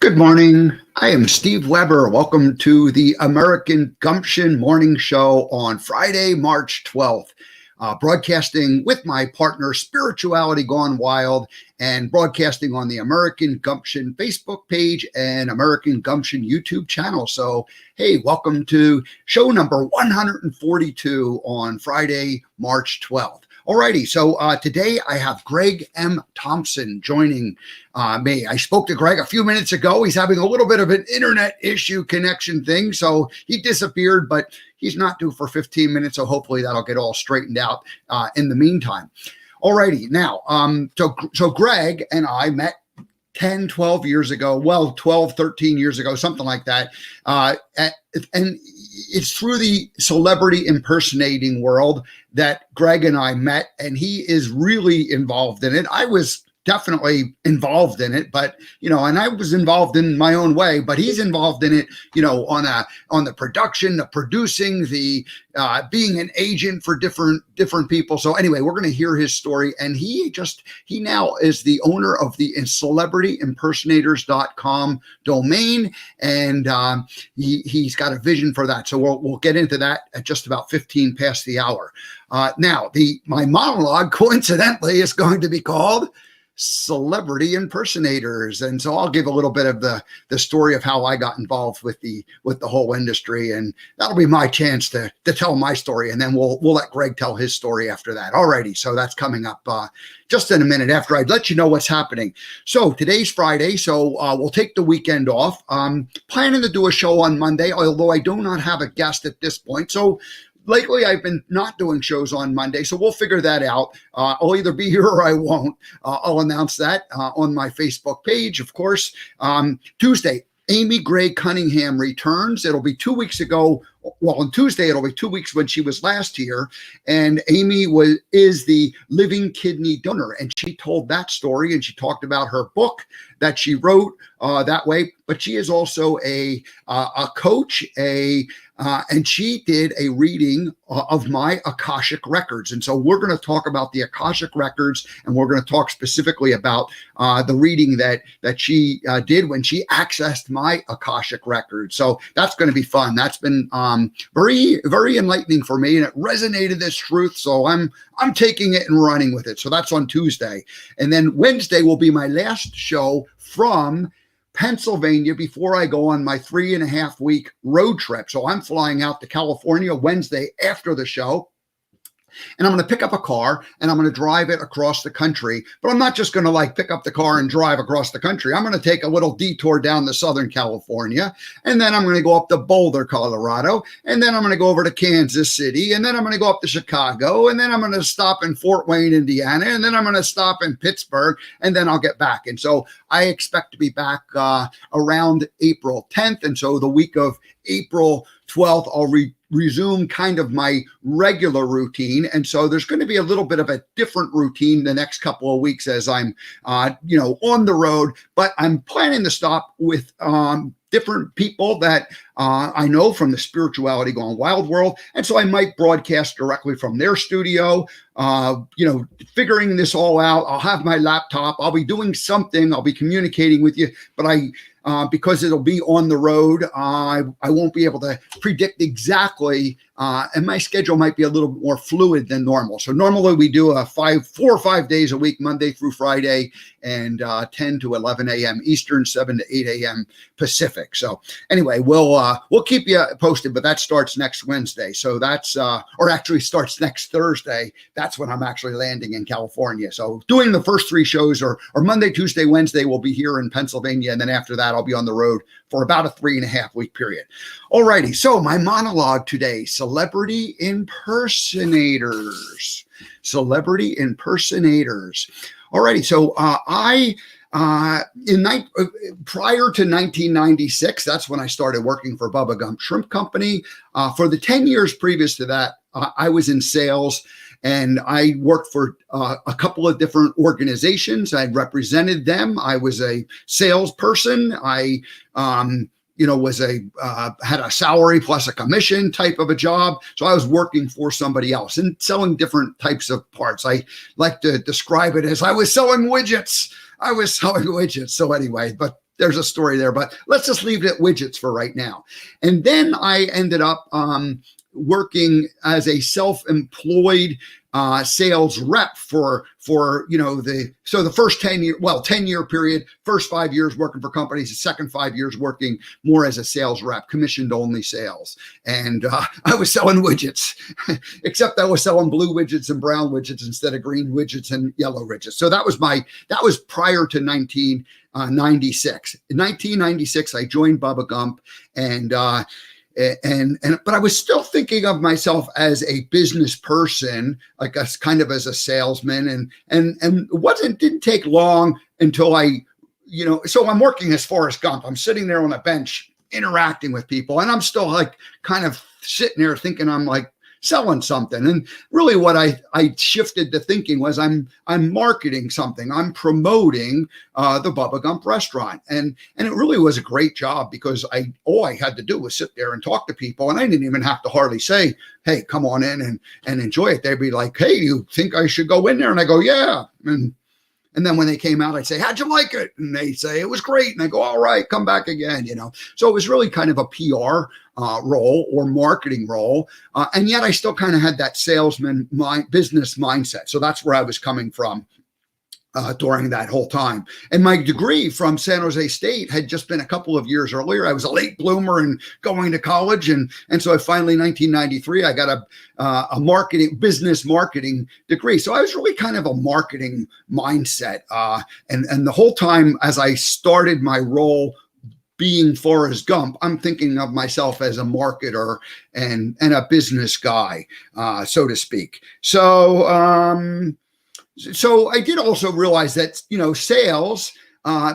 Good morning. I am Steve Weber. Welcome to the American Gumption Morning Show on Friday, March 12th. Broadcasting with my partner, Spirituality Gone Wild, and broadcasting on the American Gumption Facebook page and American Gumption YouTube channel. So, hey, welcome to show number 142 on Friday, March 12th. Alrighty, so today I have Greg M. Thompson joining me. I spoke to Greg a few minutes ago. He's having a little bit of an internet issue connection thing, so he disappeared, but he's not due for 15 minutes, so hopefully that'll get all straightened out in the meantime. Alrighty, now, so Greg and I met 10, 12 years ago, well, 12, 13 years ago, something like that. And it's through the celebrity impersonating world that Greg and I met, and he is really involved in it. I was definitely involved in it, but, and I was involved in my own way, but he's involved in it, on the production, the producing, the being an agent for different people. So anyway, we're going to hear his story, and he now is the owner of the celebrityimpersonators.com domain, and he's got a vision for that. So we'll get into that at just about 15 past the hour. Now, my monologue, coincidentally, is going to be called Celebrity Impersonators, and so I'll give a little bit of the story of how I got involved with the whole industry, and that'll be my chance to tell my story, and then we'll let Greg tell his story after that. Alrighty, so that's coming up just in a minute after I'd let you know what's happening. So today's Friday, so we'll take the weekend off. Planning to do a show on Monday, although I do not have a guest at this point. So lately, I've been not doing shows on Monday, so we'll figure that out. I'll either be here or I won't. I'll announce that on my Facebook page, of course. Tuesday, Amy Gray Cunningham returns. It'll be 2 weeks ago. Well, on Tuesday, it'll be 2 weeks when she was last here. And Amy is the living kidney donor. And she told that story, and she talked about her book that she wrote that way. But she is also a coach, and she did a reading of my Akashic records. And so we're going to talk about the Akashic records, and we're going to talk specifically about the reading that she did when she accessed my Akashic records. So that's going to be fun. That's been very, very enlightening for me, and it resonated as truth. So I'm taking it and running with it. So that's on Tuesday. And then Wednesday will be my last show from Pennsylvania before I go on my 3.5-week road trip. So I'm flying out to California Wednesday after the show, and I'm going to pick up a car and I'm going to drive it across the country. But I'm not just going to pick up the car and drive across the country. I'm going to take a little detour down to Southern California, and then I'm going to go up to Boulder, Colorado, and then I'm going to go over to Kansas City, and then I'm going to go up to Chicago, and then I'm going to stop in Fort Wayne, Indiana, and then I'm going to stop in Pittsburgh, and then I'll get back. And so I expect to be back around April 10th. And so the week of April 12th, I'll resume kind of my regular routine. And so there's going to be a little bit of a different routine the next couple of weeks as I'm, on the road, but I'm planning to stop with different people that I know from the Spirituality Gone Wild world. And so I might broadcast directly from their studio, figuring this all out. I'll have my laptop. I'll be doing something. I'll be communicating with you, but because it'll be on the road, I won't be able to predict exactly, and my schedule might be a little bit more fluid than normal. So normally we do 4 or 5 days a week, Monday through Friday, and 10 to 11 a.m. Eastern, 7 to 8 a.m. Pacific. So anyway, we'll keep you posted, but that starts next Wednesday. So that's, or actually starts next Thursday. That's when I'm actually landing in California. So doing the first 3 shows or Monday, Tuesday, Wednesday, we'll be here in Pennsylvania. And then after that, I'll be on the road for about a 3.5-week period. Alrighty, so my monologue today, celebrity impersonators. Celebrity impersonators. Alrighty, so prior to 1996, that's when I started working for Bubba Gump Shrimp Company. For the 10 years previous to that, I was in sales, and I worked for a couple of different organizations. I represented them. I was a salesperson. I had a salary plus a commission type of a job. So I was working for somebody else and selling different types of parts. I like to describe it as I was selling widgets. So anyway, but there's a story there, but let's just leave it at widgets for right now. And then I ended up working as a self-employed sales rep for the first 10-year period, first 5 years working for companies, the second 5 years working more as a sales rep, commissioned only sales. And I was selling widgets, except I was selling blue widgets and brown widgets instead of green widgets and yellow widgets. So that was prior to 1996. In 1996, I joined Bubba Gump, but I was still thinking of myself as a business person, like as kind of as a salesman, and it didn't take long until so I'm working as Forrest Gump. I'm sitting there on a bench interacting with people, and I'm still like kind of sitting there thinking I'm like selling something. And really what I shifted to thinking was I'm marketing something. I'm promoting the Bubba Gump restaurant. And it really was a great job because all I had to do was sit there and talk to people. And I didn't even have to hardly say, hey, come on in and enjoy it. They'd be like, hey, you think I should go in there? And I go, yeah. And then when they came out, I'd say, how'd you like it? And they say, it was great. And I go, all right, come back again, So it was really kind of a PR role or marketing role. And yet I still kind of had that salesman business mindset. So that's where I was coming from during that whole time. And my degree from San Jose State had just been a couple of years earlier. I was a late bloomer and going to college. And so I finally, 1993, I got a business marketing degree. So I was really kind of a marketing mindset. And the whole time as I started my role being Forrest Gump, I'm thinking of myself as a marketer and a business guy, so to speak. So I did also realize that, sales,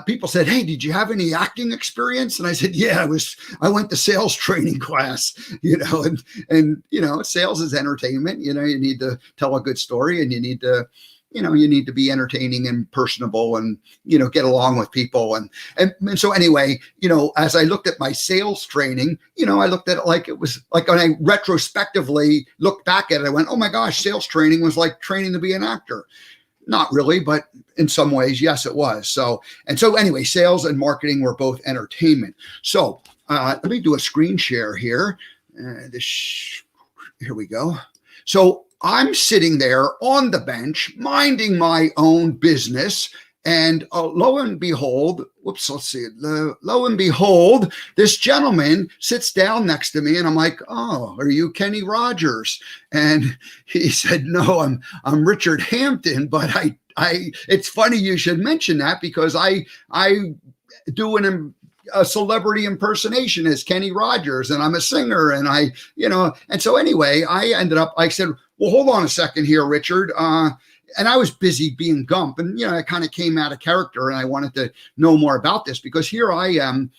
people said, hey, did you have any acting experience? And I said, yeah, I went to sales training class, and sales is entertainment. You need to tell a good story, and you need to be entertaining and personable and, get along with people. And so anyway, as I looked at my sales training, I looked at it like it was like when I retrospectively looked back at it, I went, oh my gosh, sales training was like training to be an actor. Not really, but in some ways, yes, it was. So anyway, sales and marketing were both entertainment. So let me do a screen share here. Here we go. So I'm sitting there on the bench, minding my own business. And lo and behold, this gentleman sits down next to me, and I'm like, oh, are you Kenny Rogers? And he said, no, I'm Richard Hampton, but it's funny you should mention that because I do a celebrity impersonation as Kenny Rogers, and I'm a singer, and and so anyway, I said, well, hold on a second here, Richard. And I was busy being Gump, and I kind of came out of character, and I wanted to know more about this because here I am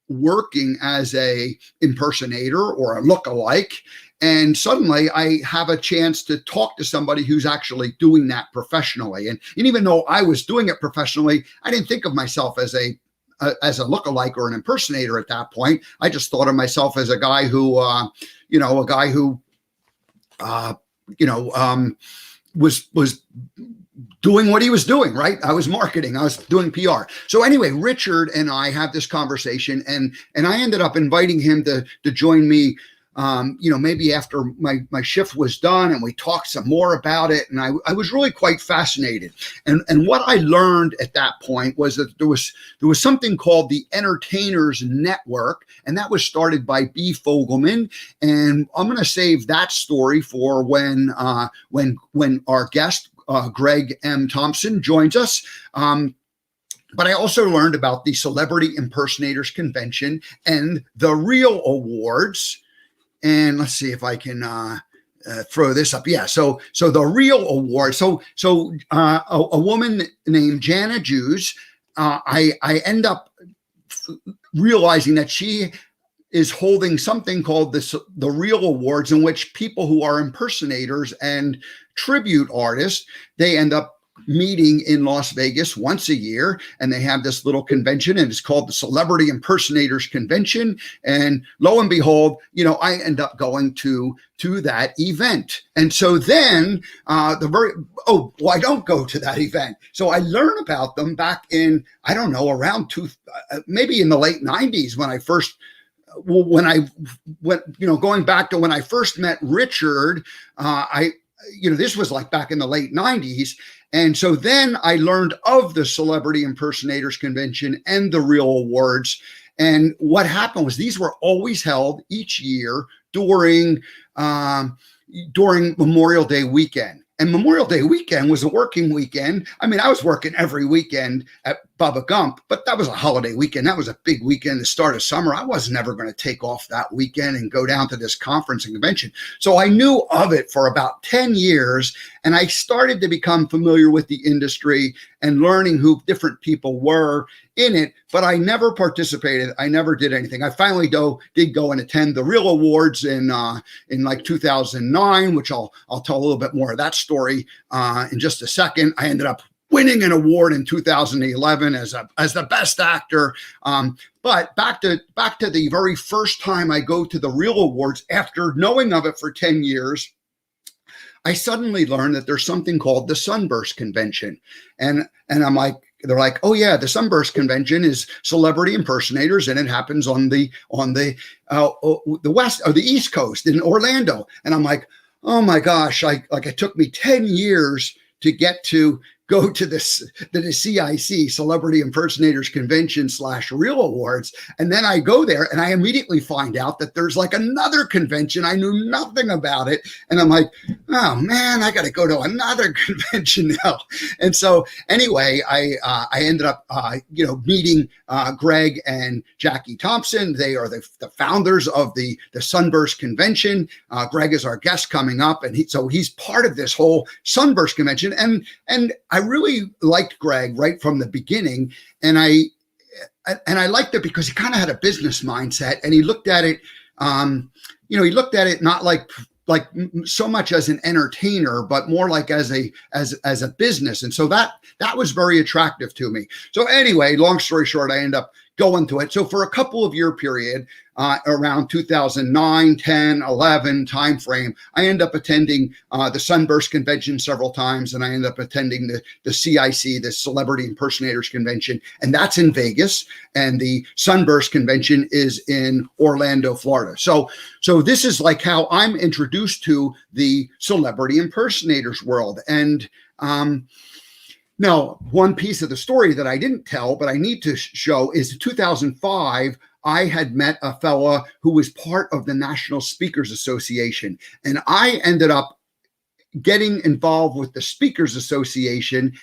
working as a impersonator or a lookalike, and suddenly I have a chance to talk to somebody who's actually doing that professionally. And even though I was doing it professionally, I didn't think of myself as a lookalike or an impersonator at that point. I just thought of myself as a guy who, was doing what he was doing, right? I was marketing, I was doing PR. So anyway, Richard and I have this conversation, and I ended up inviting him to join me, maybe after my shift was done, and we talked some more about it. And I was really quite fascinated. And what I learned at that point was that there was something called the Entertainers Network, and that was started by B. Fogelman. And I'm going to save that story for when our guest, Greg M. Thompson, joins us. But I also learned about the Celebrity Impersonators Convention and the Real Awards. And let's see if I can throw this up. Yeah. So the Real Award. So a woman named Jana Jews, I end up realizing that she is holding something called the Real Awards, in which people who are impersonators and tribute artists, they end up meeting in Las Vegas once a year, and they have this little convention, and it's called the Celebrity Impersonators Convention. And lo and behold, I end up going to that event. And so then I don't go to that event. So I learn about them back in, I don't know, around maybe in the late 90s when I first going back to when I first met Richard. This was like back in the late 90s. And so then I learned of the Celebrity Impersonators Convention and the Real Awards. And what happened was these were always held each year during Memorial Day weekend. And Memorial Day weekend was a working weekend. I mean, I was working every weekend at Bubba Gump, but that was a holiday weekend. That was a big weekend, the start of summer. I was never going to take off that weekend and go down to this conference and convention. So I knew of it for about 10 years, and I started to become familiar with the industry and learning who different people were in it, but I never participated. I never did anything. I finally did go and attend the Real Awards in like 2009, which I'll tell a little bit more of that story in just a second. I ended up winning an award in 2011 as the best actor. But back to the very first time I go to the Real Awards after knowing of it for 10 years, I suddenly learned that there's something called the Sunburst Convention. And I'm like, they're like, oh yeah, the Sunburst Convention is celebrity impersonators, and it happens on the west or the East Coast in Orlando. And I'm like, oh my gosh, it took me 10 years to get to go to the CIC, Celebrity Impersonators Convention / Real Awards. And then I go there and I immediately find out that there's like another convention. I knew nothing about it. And I'm like, oh man, I got to go to another convention now. And so anyway, I ended up, meeting Greg and Jackie Thompson. They are the founders of the Sunburst Convention. Greg is our guest coming up. And he's part of this whole Sunburst Convention. And I really liked Greg right from the beginning, and I liked it because he kind of had a business mindset, and he looked at it, he looked at it not like so much as an entertainer, but more like as a business, and so that was very attractive to me. So anyway, long story short, I end up going to it. So for a couple of year period, around 2009, 10, 11 timeframe, I end up attending the Sunburst Convention several times, and I end up attending the CIC, the Celebrity Impersonators Convention, and that's in Vegas, and the Sunburst Convention is in Orlando, Florida. So this is like how I'm introduced to the celebrity impersonators world. And now, one piece of the story that I didn't tell, but I need to show is in 2005, I had met a fella who was part of the National Speakers Association. And I ended up getting involved with the Speakers Association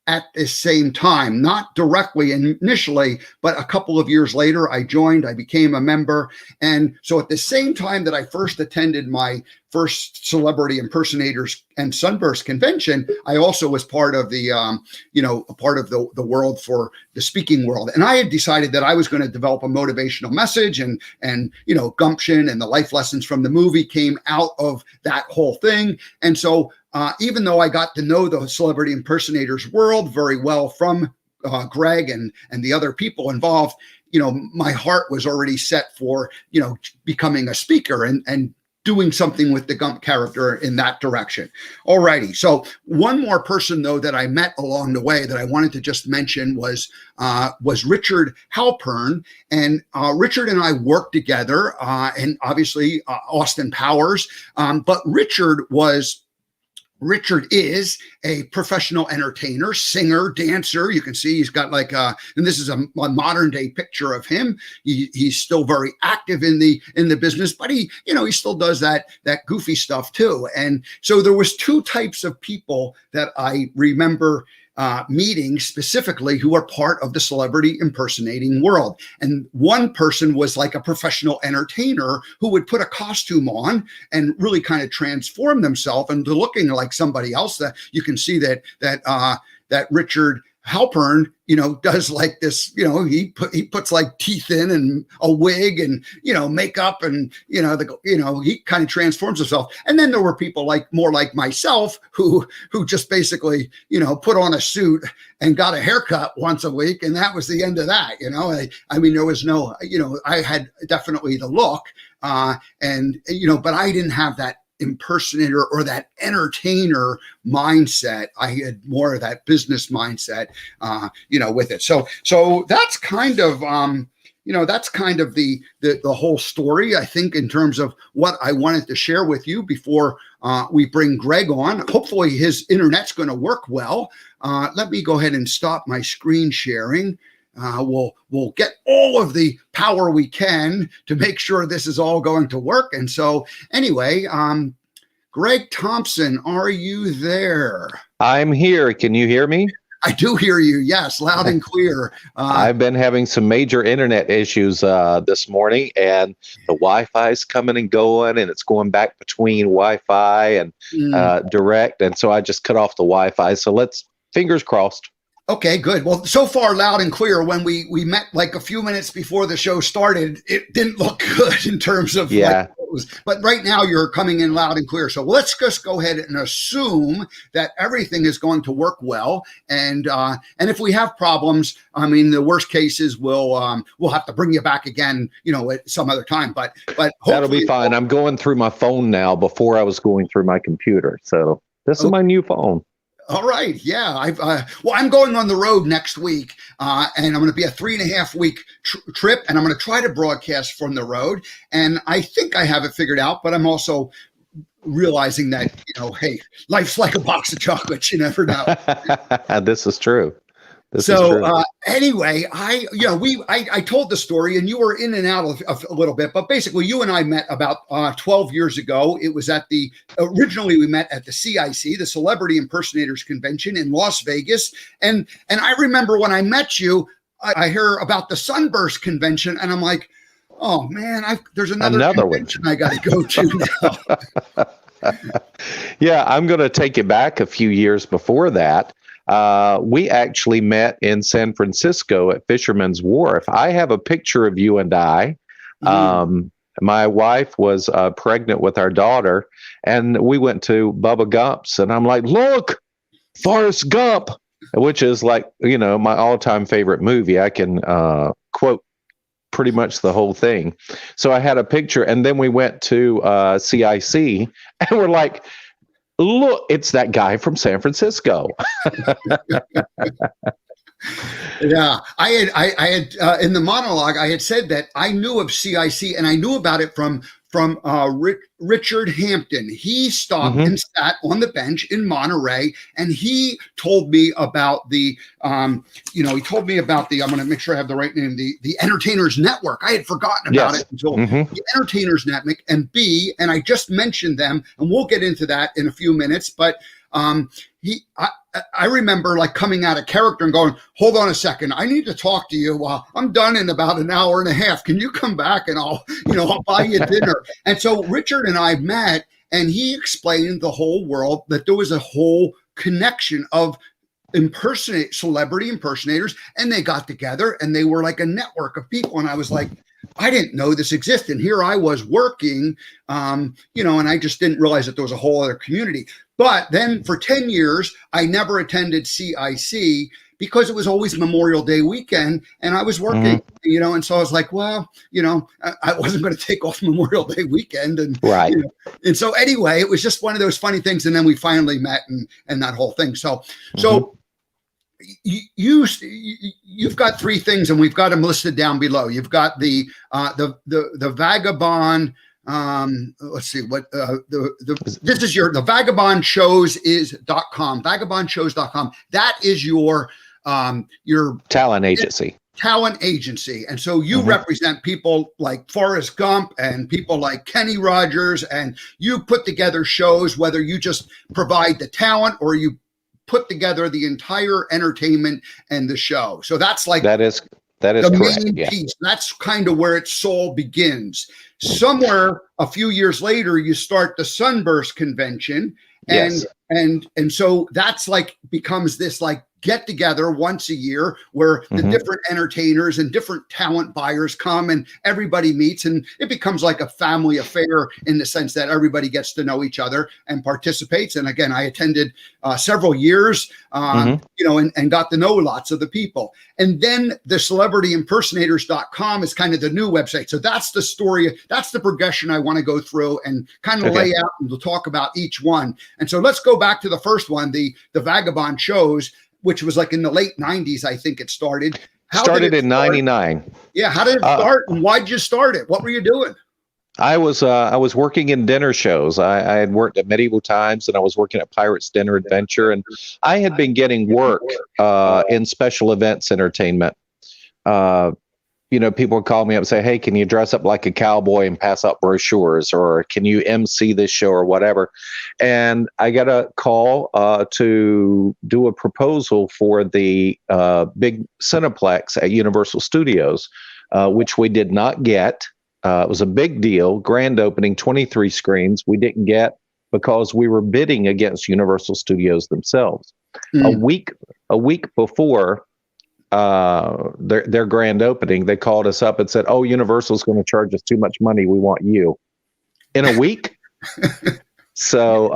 at the same time, not directly initially, but a couple of years later, I joined, I became a member. And so at the same time that I first attended my first Celebrity Impersonators and Sunburst Convention, I also was part of the, part of the world for the speaking world. And I had decided that I was going to develop a motivational message, and Gumption and the life lessons from the movie came out of that whole thing. And so even though I got to know the celebrity impersonators world very well from Greg and the other people involved, my heart was already set for, becoming a speaker and doing something with the Gump character in that direction. Alrighty. So one more person though that I met along the way that I wanted to just mention was Richard Halpern. And Richard and I worked together, and obviously Austin Powers. But Richard is a professional entertainer, singer, dancer. You can see he's got and this is a modern day picture of him. He's still very active in the business, but he still does that goofy stuff too. And so there was two types of people that I remember meeting specifically who are part of the celebrity impersonating world. And one person was like a professional entertainer who would put a costume on and really kind of transform themselves into looking like somebody else. That you can see that Richard Halpern, does like this, he puts like teeth in and a wig and, makeup and, he kind of transforms himself. And then there were people more like myself who just basically, put on a suit and got a haircut once a week. And that was the end of that. I mean, there was no, I had definitely the look but I didn't have that impersonator or that entertainer mindset. I had more of that business mindset, with it. So that's kind of, that's kind of the whole story, I think, in terms of what I wanted to share with you before we bring Greg on. Hopefully his internet's going to work well. Let me go ahead and stop my screen sharing. We'll get all of the power we can to make sure this is all going to work. And so anyway, Greg Thompson, are you there? I'm here. Can you hear me? I do hear you. Yes, loud and clear. I've been having some major internet issues this morning, and the Wi-Fi is coming and going, and it's going back between Wi-Fi and direct. And so I just cut off the Wi-Fi. So fingers crossed. Okay, good. Well, so far, loud and clear. When we met like a few minutes before the show started, it didn't look good in terms of but right now you're coming in loud and clear. So let's just go ahead and assume that everything is going to work well. And if we have problems, I mean, the worst case is we'll have to bring you back again, at some other time. But that'll be fine. I'm going through my phone now before I was going through my computer. So this is my new phone. All right. Yeah. I'm going on the road next week, and I'm going to be a 3.5 week trip, and I'm going to try to broadcast from the road. And I think I have it figured out, but I'm also realizing that, hey, life's like a box of chocolates. You never know. This is true. Anyway, I told the story, and you were in and out of a little bit, but basically you and I met about 12 years ago. It was originally we met at the CIC, the Celebrity Impersonators Convention in Las Vegas. And I remember when I met you, I hear about the Sunburst convention, and I'm like, oh man, there's another convention one I got to go to now. Yeah, I'm going to take it back a few years before that. We actually met in San Francisco at Fisherman's Wharf. I have a picture of you and I. My wife was pregnant with our daughter, and we went to Bubba Gump's, and I'm like, look, Forrest Gump, which is like, my all-time favorite movie. I can quote pretty much the whole thing. So I had a picture, and then we went to CIC, and we're like, look, it's that guy from San Francisco. Yeah, I had in the monologue, I had said that I knew of CIC, and I knew about it from Richard Hampton. He stopped and sat on the bench in Monterey, and he told me about the, I'm going to make sure I have the right name, the Entertainers Network. I had forgotten about it until the Entertainers Network, and I just mentioned them, and we'll get into that in a few minutes, but I remember like coming out of character and going, hold on a second, I need to talk to you. I'm done in about an hour and a half. Can you come back and I'll buy you dinner? And so Richard and I met, and he explained the whole world that there was a whole connection of celebrity impersonators, and they got together and they were like a network of people. And I was like, I didn't know this existed. And here I was working, and I just didn't realize that there was a whole other community. But then for 10 years, I never attended CIC because it was always Memorial Day weekend, and I was working, and so I was like, well, I wasn't going to take off Memorial Day weekend. And, right. And so anyway, it was just one of those funny things. And then we finally met and that whole thing. So you've got 3 things, and we've got them listed down below. You've got the Vagabond. Let's see what this is the vagabondshows.com, vagabondshows.com. That is your talent agency. And so you represent people like Forrest Gump and people like Kenny Rogers, and you put together shows, whether you just provide the talent or you put together the entire entertainment and the show. So that's like that is the correct. Main yeah. piece. That's kind of where its soul begins. Somewhere a few years later, you start the Sunburst convention, and yes. and so that's like becomes this like get together once a year where the different entertainers and different talent buyers come and everybody meets, and it becomes like a family affair in the sense that everybody gets to know each other and participates. And again, I attended several years, and got to know lots of the people. And then the celebrityimpersonators.com is kind of the new website. So that's the story. That's the progression I want to go through and kind of lay out, and we'll talk about each one. And so let's go back to the first one, the Vagabond shows, which was like in the late 90s, I think it started. Started in 99. Yeah. How did it start, and why did you start it? What were you doing? I was working in dinner shows. I had worked at Medieval Times, and I was working at Pirates Dinner Adventure, and I had been getting work in special events entertainment. People would call me up and say, "Hey, can you dress up like a cowboy and pass out brochures, or can you MC this show or whatever?" And I got a call to do a proposal for the big Cineplex at Universal Studios, which we did not get. It was a big deal, grand opening, 23 screens. We didn't get because we were bidding against Universal Studios themselves. A week before their grand opening, they called us up and said, "Oh, Universal's going to charge us too much money. We want you." In a week. So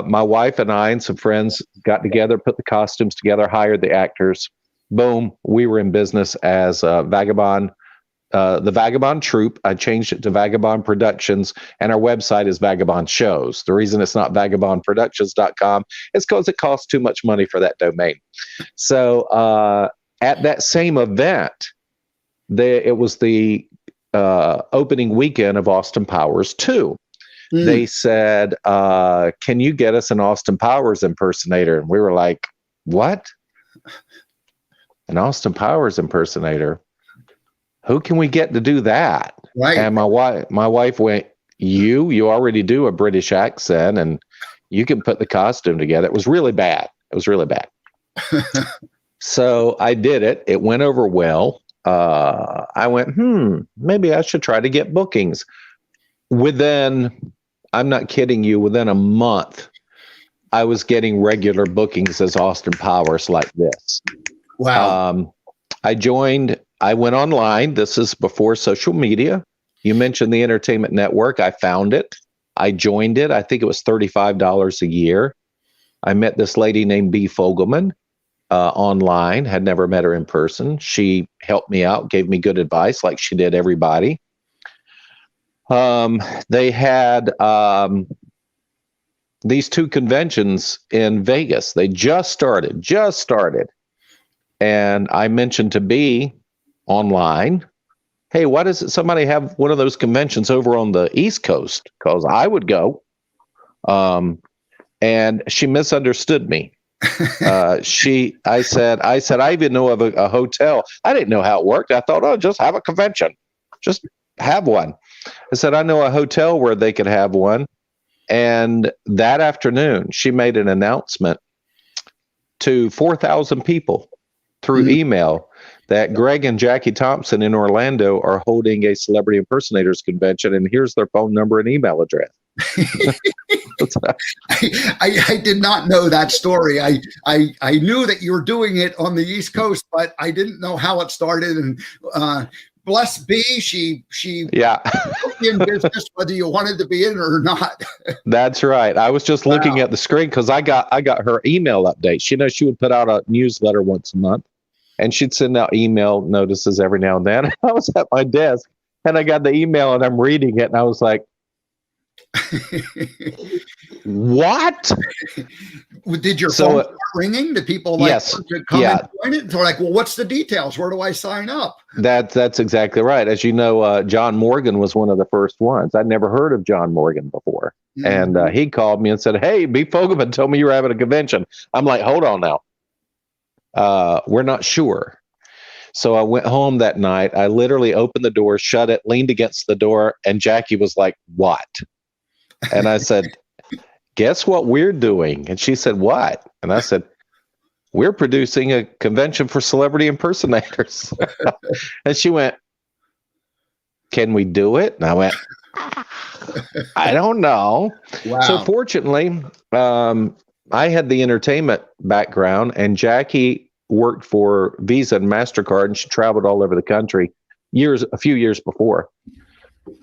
my wife and I and some friends got together, put the costumes together, hired the actors. Boom, we were in business as Vagabond. The Vagabond Troupe. I changed it to Vagabond Productions, and our website is Vagabond Shows. The reason it's not vagabondproductions.com is because it costs too much money for that domain. So at that same event, it was the opening weekend of Austin Powers 2. They said, "Can you get us an Austin Powers impersonator?" And we were like, "What? An Austin Powers impersonator? Who can we get to do that?" Right. And my wife went, you already do a British accent, and you can put the costume together. It was really bad. So I did it. It went over well. I went, maybe I should try to get bookings. I'm not kidding you, within a month, I was getting regular bookings as Austin Powers like this. Wow. I went online. This is before social media. You mentioned the Entertainment Network. I found it. I joined it. I think it was $35 a year. I met this lady named B. Fogelman online. Had never met her in person. She helped me out, gave me good advice like she did everybody. They had these two conventions in Vegas. They just started. And I mentioned to B online, "Hey, why doesn't somebody have one of those conventions over on the East Coast? Because I would go." And she misunderstood me. I said, "I even know of a hotel." I didn't know how it worked. I thought, "Oh, just have a convention. Just have one." I said, "I know a hotel where they could have one." And that afternoon, she made an announcement to 4,000 people through email that Greg and Jackie Thompson in Orlando are holding a Celebrity Impersonators convention, and here's their phone number and email address. I did not know that story. I knew that you were doing it on the East Coast, but I didn't know how it started. And bless B, she put you in business whether you wanted to be in it or not. That's right. I was just looking at the screen because I got her email updates. She would put out a newsletter once a month, and she'd send out email notices every now and then. I was at my desk, and I got the email, and I'm reading it, and I was like, "What?" Did your phone start ringing? Did people come and join it? They're like, "Well, what's the details? Where do I sign up?" That's exactly right. As you know, John Morgan was one of the first ones. I'd never heard of John Morgan before. And he called me and said, "Hey, B. Fogelman told me you were having a convention." I'm like, "Hold on now. We're not sure." So I went home that night. I literally opened the door, shut it, leaned against the door, and Jackie was like, "What?" And I said, "Guess what we're doing?" And she said, "What?" And I said, "We're producing a convention for celebrity impersonators." And she went, "Can we do it?" And I went, "I don't know." Wow. So fortunately, I had the entertainment background, and Jackie worked for Visa and MasterCard, and she traveled all over the country a few years before.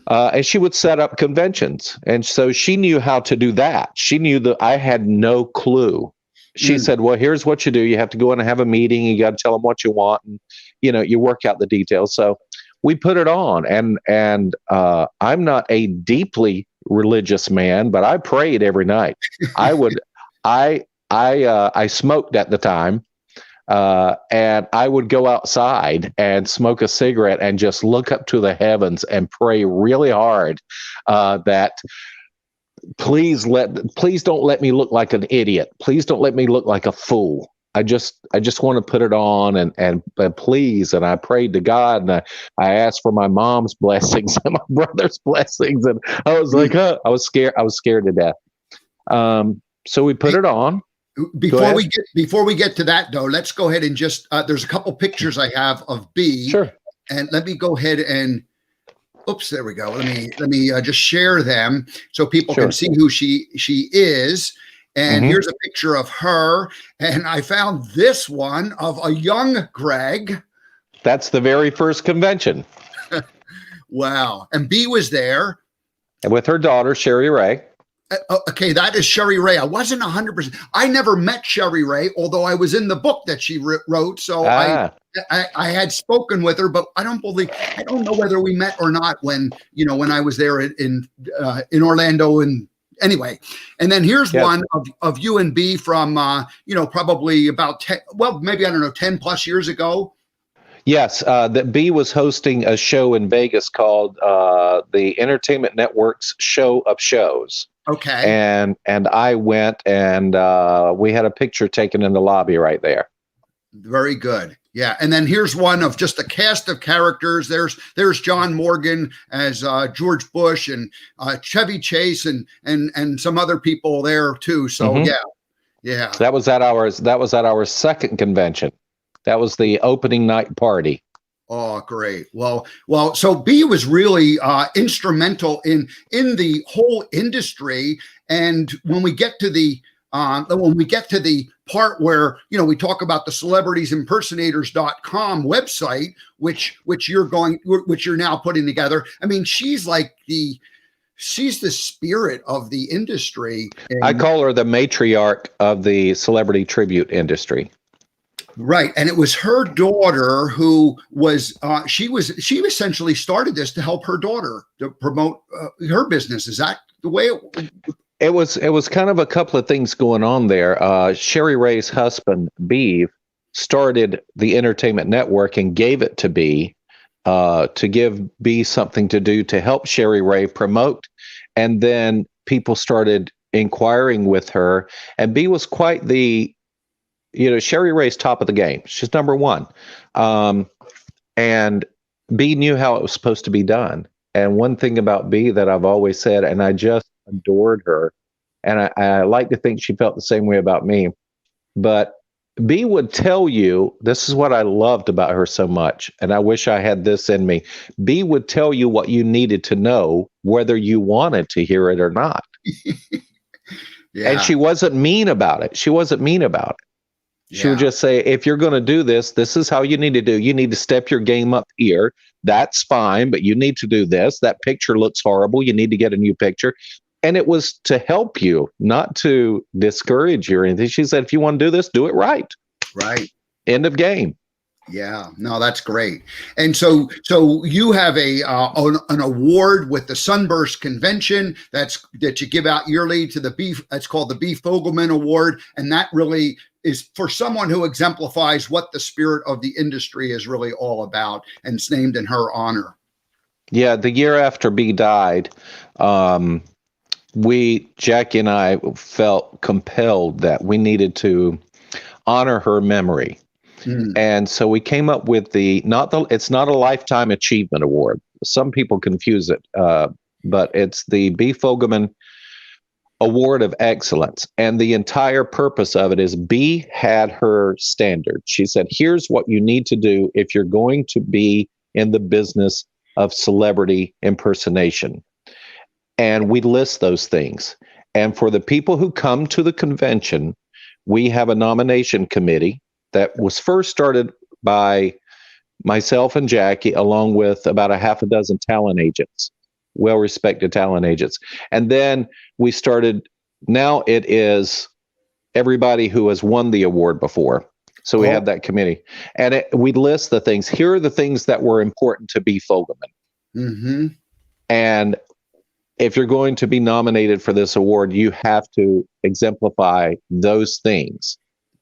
And she would set up conventions. And so she knew how to do that. She knew that I had no clue. She said, well, here's what you do. You have to go in and have a meeting. You got to tell them what you want. And, you work out the details. So we put it on. And I'm not a deeply religious man, but I prayed every night. I smoked at the time. And I would go outside and smoke a cigarette and just look up to the heavens and pray really hard that please don't let me look like an idiot. Please don't let me look like a fool. I just want to put it on and please. And I prayed to God, and I asked for my mom's blessings and my brother's blessings. And I was like, I was scared. I was scared to death. So we put it on. Before we get to that, though, let's go ahead and just there's a couple pictures I have of B. Sure. And let me go ahead and there we go. Let me just share them so people can see who she is. And here's a picture of her. And I found this one of a young Greg. That's the very first convention. Wow. And B was there. And with her daughter, Sherry Ray. Okay, that is Sherry Ray. I wasn't 100%. I never met Sherry Ray, although I was in the book that she wrote. So I had spoken with her, but I don't know whether we met or not when I was there in Orlando. And anyway, and then here's one of you and B from probably about 10, well, maybe, I don't know, 10 plus years ago. Yes, that B was hosting a show in Vegas called the Entertainment Network's Show of Shows. Okay. And I went, and we had a picture taken in the lobby right there. Very good. Yeah. And then here's one of just a cast of characters. There's John Morgan as George Bush, and Chevy Chase and some other people there too. So yeah. That was at our second convention. That was the opening night party. Oh, great. Well, so B was really instrumental in the whole industry. And when we get to the part where, we talk about the celebritiesiMpersonators.com website, which you're now putting together. I mean, she's the spirit of the industry. I call her the matriarch of the celebrity tribute industry. Right. And it was her daughter who was, she essentially started this to help her daughter to promote her business. Is that the way it was kind of a couple of things going on there. Sherry Ray's husband, Beeve, started the Entertainment Network and gave it to B to give B something to do to help Sherry Ray promote. And then people started inquiring with her, and B was quite Sherry Ray's top of the game. She's number one. And B knew how it was supposed to be done. And one thing about B that I've always said, and I just adored her, and I like to think she felt the same way about me, but B would tell you, this is what I loved about her so much, and I wish I had this in me. B would tell you what you needed to know, whether you wanted to hear it or not. Yeah. And she wasn't mean about it. She would just say, if you're going to do this, this is how you need to do. You need to step your game up here. That's fine, but you need to do this. That picture looks horrible. You need to get a new picture. And it was to help you, not to discourage you or anything. She said, if you want to do this, do it right. Right. End of game. Yeah, no, that's great. And so you have an award with the Sunburst Convention that you give out yearly to the B. That's called the B. Fogelman Award, and that really is for someone who exemplifies what the spirit of the industry is really all about, and it's named in her honor. Yeah, the year after B died, Jackie and I felt compelled that we needed to honor her memory. And so we came up with it's not a Lifetime Achievement Award. Some people confuse it, but it's the B. Fogelman Award of Excellence. And the entire purpose of it is B had her standard. She said, here's what you need to do if you're going to be in the business of celebrity impersonation. And we list those things. And for the people who come to the convention, we have a nomination committee. that was first started by myself and Jackie, along with about a half a dozen talent agents, well-respected talent agents. And then we started, now it is everybody who has won the award before. So we have that committee. And we list the things. Here are the things that were important to B. Fogelman. Mm-hmm. And if you're going to be nominated for this award, you have to exemplify those things.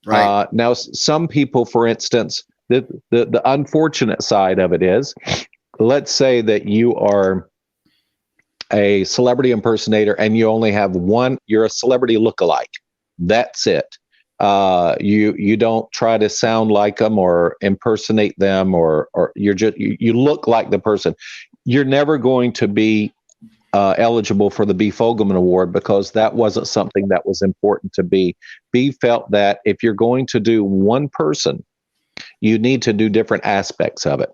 Right. Now, some people, for instance, the unfortunate side of it is, let's say that you are a celebrity impersonator and you only have one, you're a celebrity lookalike. That's it. You don't try to sound like them or impersonate them, or you're just, you look like the person. You're never going to be eligible for the B. Fogelman Award, because that wasn't something that was important to B. B felt that if you're going to do one person, you need to do different aspects of it.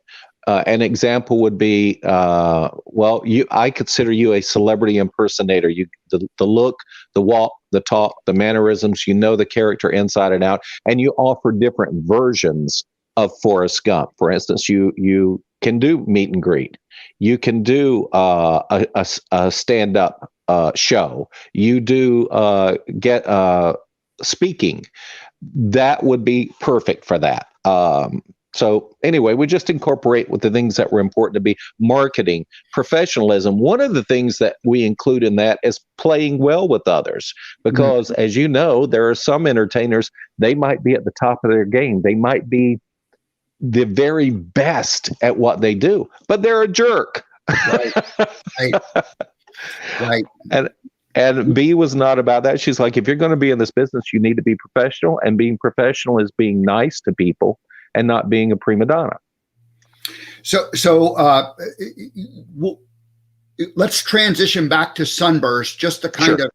An example would be, I consider you a celebrity impersonator. The look, the walk, the talk, the mannerisms, the character inside and out, and you offer different versions of Forrest Gump. For instance, you can do meet and greet. You can do a stand-up show. You do get speaking. That would be perfect for that. So anyway, we just incorporate with the things that were important to be marketing, professionalism. One of the things that we include in that is playing well with others, because as you know, there are some entertainers, they might be at the top of their game. They might be the very best at what they do, but they're a jerk. Right. And B was not about that. She's like, if you're going to be in this business, you need to be professional, and being professional is being nice to people and not being a prima donna. So let's transition back to Sunburst, just to kind of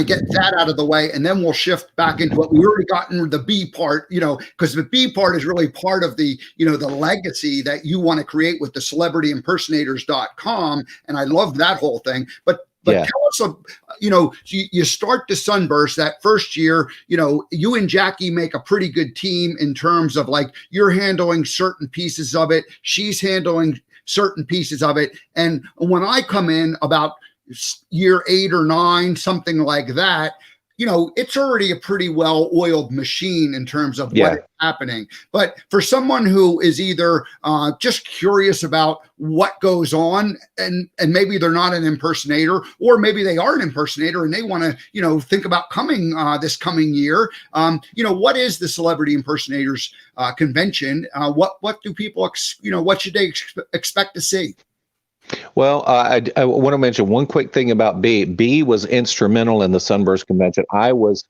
get that out of the way, and then we'll shift back into what we already gotten the B part, because the B part is really part of the, the legacy that you want to create with the celebrityimpersonators.com. And I love that whole thing. But tell us, you start the Sunburst that first year, you and Jackie make a pretty good team in terms of, like, you're handling certain pieces of it, she's handling certain pieces of it. And when I come in about year 8 or 9, something like that, it's already a pretty well-oiled machine in terms of what is happening. But for someone who is either just curious about what goes on, and maybe they're not an impersonator, or maybe they are an impersonator and they want to, think about coming this coming year, what is the Celebrity Impersonators Convention? What do people, what should they expect to see? Well, I want to mention one quick thing about B. B was instrumental in the Sunburst Convention. I was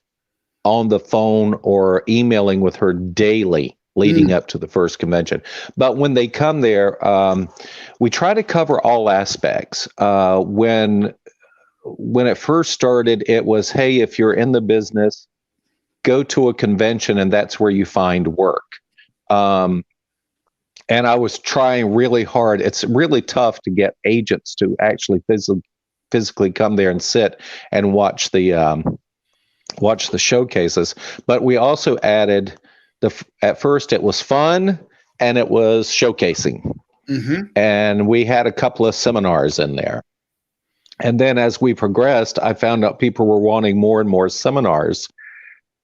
on the phone or emailing with her daily leading up to the first convention. But when they come there, we try to cover all aspects. When it first started, it was, hey, if you're in the business, go to a convention, and that's where you find work. And I was trying really hard. It's really tough to get agents to actually physically come there and sit and watch the showcases. But we also added at first it was fun and it was showcasing. And we had a couple of seminars in there. And then as we progressed, I found out people were wanting more and more seminars.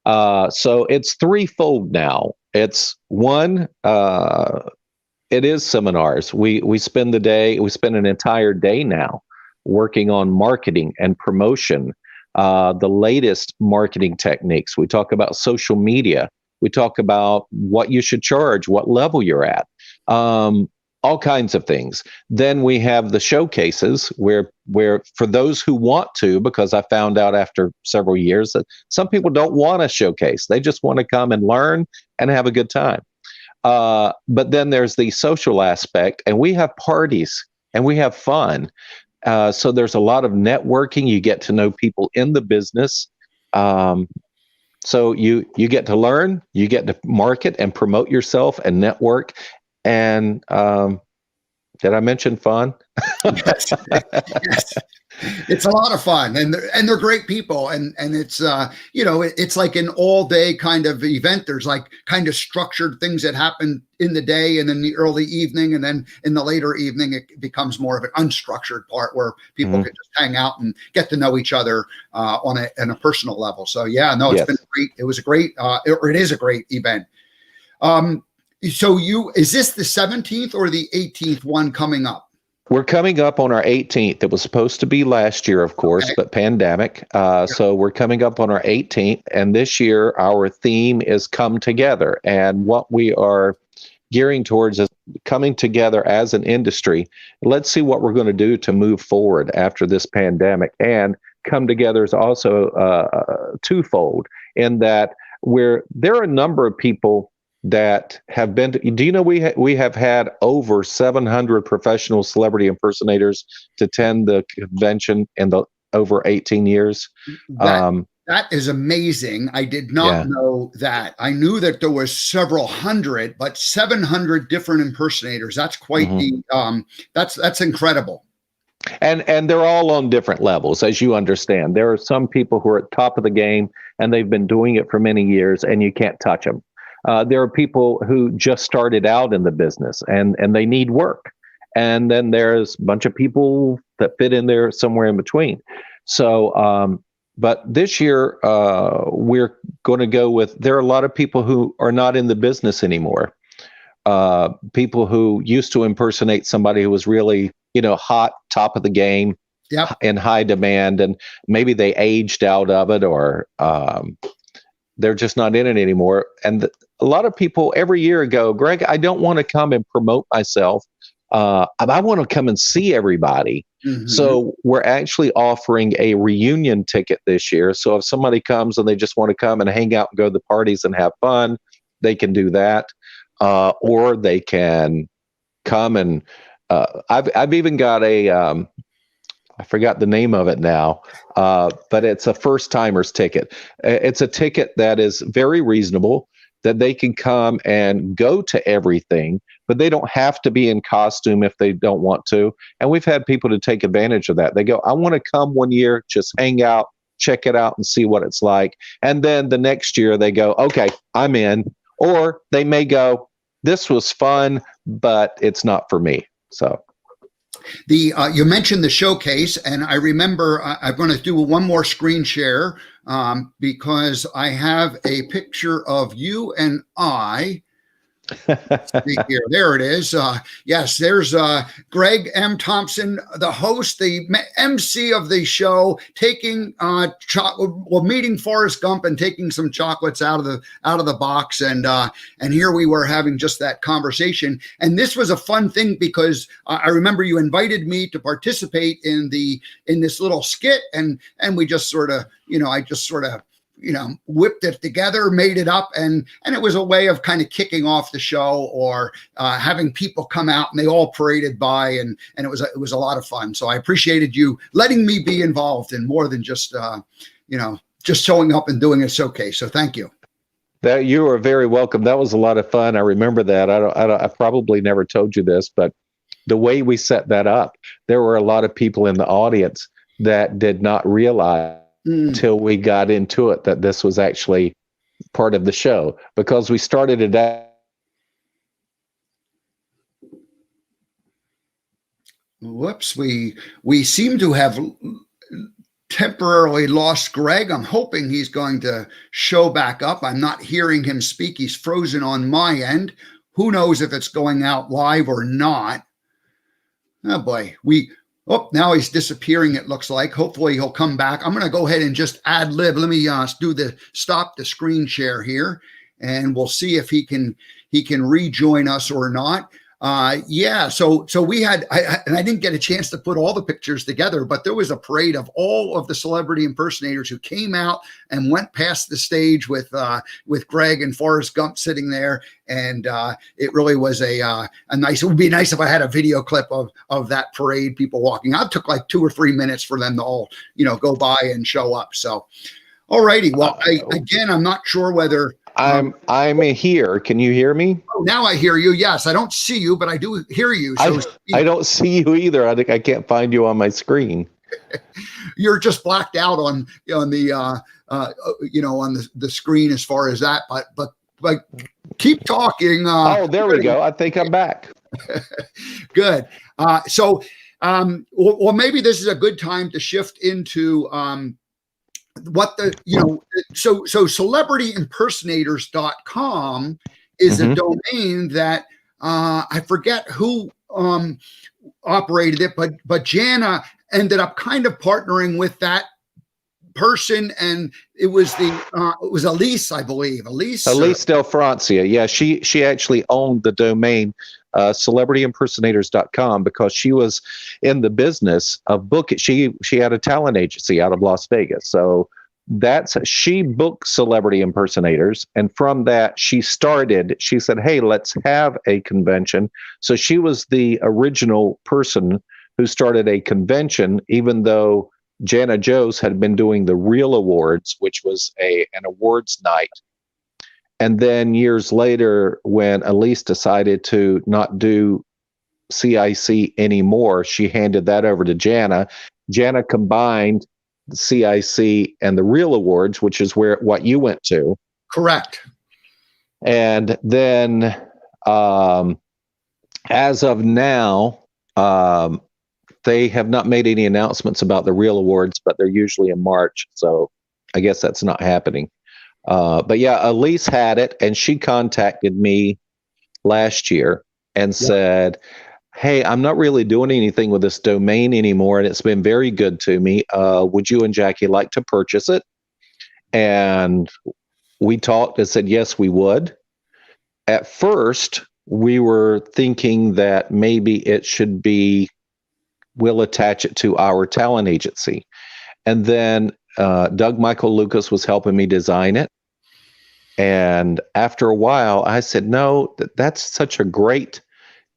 So it's threefold now. It's one, it is seminars. We spend an entire day now working on marketing and promotion, the latest marketing techniques. We talk about social media. We talk about what you should charge, what level you're at, all kinds of things. Then we have the showcases where for those who want to, because I found out after several years that some people don't want to showcase. They just want to come and learn and have a good time. But then there's the social aspect, and we have parties and we have fun. So there's a lot of networking. You get to know people in the business. So you get to learn, you get to market and promote yourself and network. And did I mention fun? Yes. It's a lot of fun, and they're great people, and it's it's like an all day kind of event. There's like kind of structured things that happen in the day, and then the early evening, and then in the later evening it becomes more of an unstructured part where people can just hang out and get to know each other on a personal level. So yeah, no, it's been great. It was a great, or it is a great event. So is this the 17th or the 18th one coming up? We're coming up on our 18th. It was supposed to be last year, of course, but pandemic. So we're coming up on our 18th. And this year, our theme is Come Together. And what we are gearing towards is coming together as an industry. Let's see what we're going to do to move forward after this pandemic. And Come Together is also twofold in that there are a number of people that have been do you know we have had over 700 professional celebrity impersonators to attend the convention in the over 18 years. That is amazing. I did not know that. I knew that there was several hundred, but 700 different impersonators. That's quite the that's incredible. And they're all on different levels, as you understand. There are some people who are at top of the game and they've been doing it for many years and you can't touch them. There are people who just started out in the business and they need work. And then there's a bunch of people that fit in there somewhere in between. So, but this year, we're going to go with, there are a lot of people who are not in the business anymore. People who used to impersonate somebody who was really, hot, top of the game, in high demand, and maybe they aged out of it or they're just not in it anymore. And a lot of people every year go, Greg, I don't want to come and promote myself. I want to come and see everybody. So we're actually offering a reunion ticket this year. So if somebody comes and they just want to come and hang out and go to the parties and have fun, they can do that. Or they can come and I've even got a I forgot the name of it now, but it's a first timers ticket. It's a ticket that is very reasonable, that they can come and go to everything, but they don't have to be in costume if they don't want to. And we've had people to take advantage of that. They go, I want to come one year, just hang out, check it out and see what it's like. And then the next year they go, okay, I'm in. Or they may go, this was fun, but it's not for me. So you mentioned the showcase, and I remember I'm going to do one more screen share because I have a picture of you and I. Here, there it is. Yes, there's Greg M. Thompson, the host, the MC of the show, taking meeting Forrest Gump and taking some chocolates out of the box, and here we were having just that conversation. And this was a fun thing because I remember you invited me to participate in this little skit, and we just sort of, I just sort of whipped it together, made it up, and it was a way of kind of kicking off the show or having people come out, and they all paraded by, and it was a lot of fun. So I appreciated you letting me be involved in more than just just showing up and doing a showcase. So thank you. That you are very welcome. That was a lot of fun. I remember that. I probably never told you this, but the way we set that up, there were a lot of people in the audience that did not realize until we got into it that this was actually part of the show, because we started it out. Whoops, we seem to have temporarily lost Greg. I'm hoping he's going to show back up. I'm not hearing him speak. He's frozen on my end. Who knows if it's going out live or not? Oh boy, oh, now he's disappearing, it looks like. Hopefully he'll come back. I'm going to go ahead and just ad lib. Let me stop the screen share here, and we'll see if he can rejoin us or not. So we had, and I didn't get a chance to put all the pictures together, but there was a parade of all of the celebrity impersonators who came out and went past the stage with Greg and Forrest Gump sitting there. And it really was a nice, it would be nice if I had a video clip of that parade, people walking out. It took like 2 or 3 minutes for them to all, go by and show up. So, all righty. Well, I'm not sure whether I'm here. Can you hear me? Oh, now I hear you. Yes, I don't see you, but I do hear you. So I don't see you either. I think I can't find you on my screen. You're just blacked out on the on the screen as far as that, but keep talking. There we go. I think I'm back. Good. Well, maybe this is a good time to shift into what the so celebrityimpersonators.com is a domain that I forget who operated it, but Jana ended up kind of partnering with that person, and it was Elise, I believe. Elise Del Francia. Yeah, she actually owned the domain celebrityimpersonators.com because she was in the business of booking. She had a talent agency out of Las Vegas. So she booked celebrity impersonators, and from that she said, hey, let's have a convention. So she was the original person who started a convention, even though Jana Joes had been doing the Real Awards, which was an awards night. And then years later, when Elise decided to not do CIC anymore, she handed that over to Jana. Jana combined the CIC and the Real Awards, which is what you went to. Correct. And then as of now, they have not made any announcements about the Real Awards, but they're usually in March. So I guess that's not happening. But yeah, Elise had it, and she contacted me last year and said, hey, I'm not really doing anything with this domain anymore, and it's been very good to me. Would you and Jackie like to purchase it? And we talked and said, yes, we would. At first, we were thinking that maybe it should be, we'll attach it to our talent agency. And then Doug Michael Lucas was helping me design it. And after a while, I said, no, that's such a great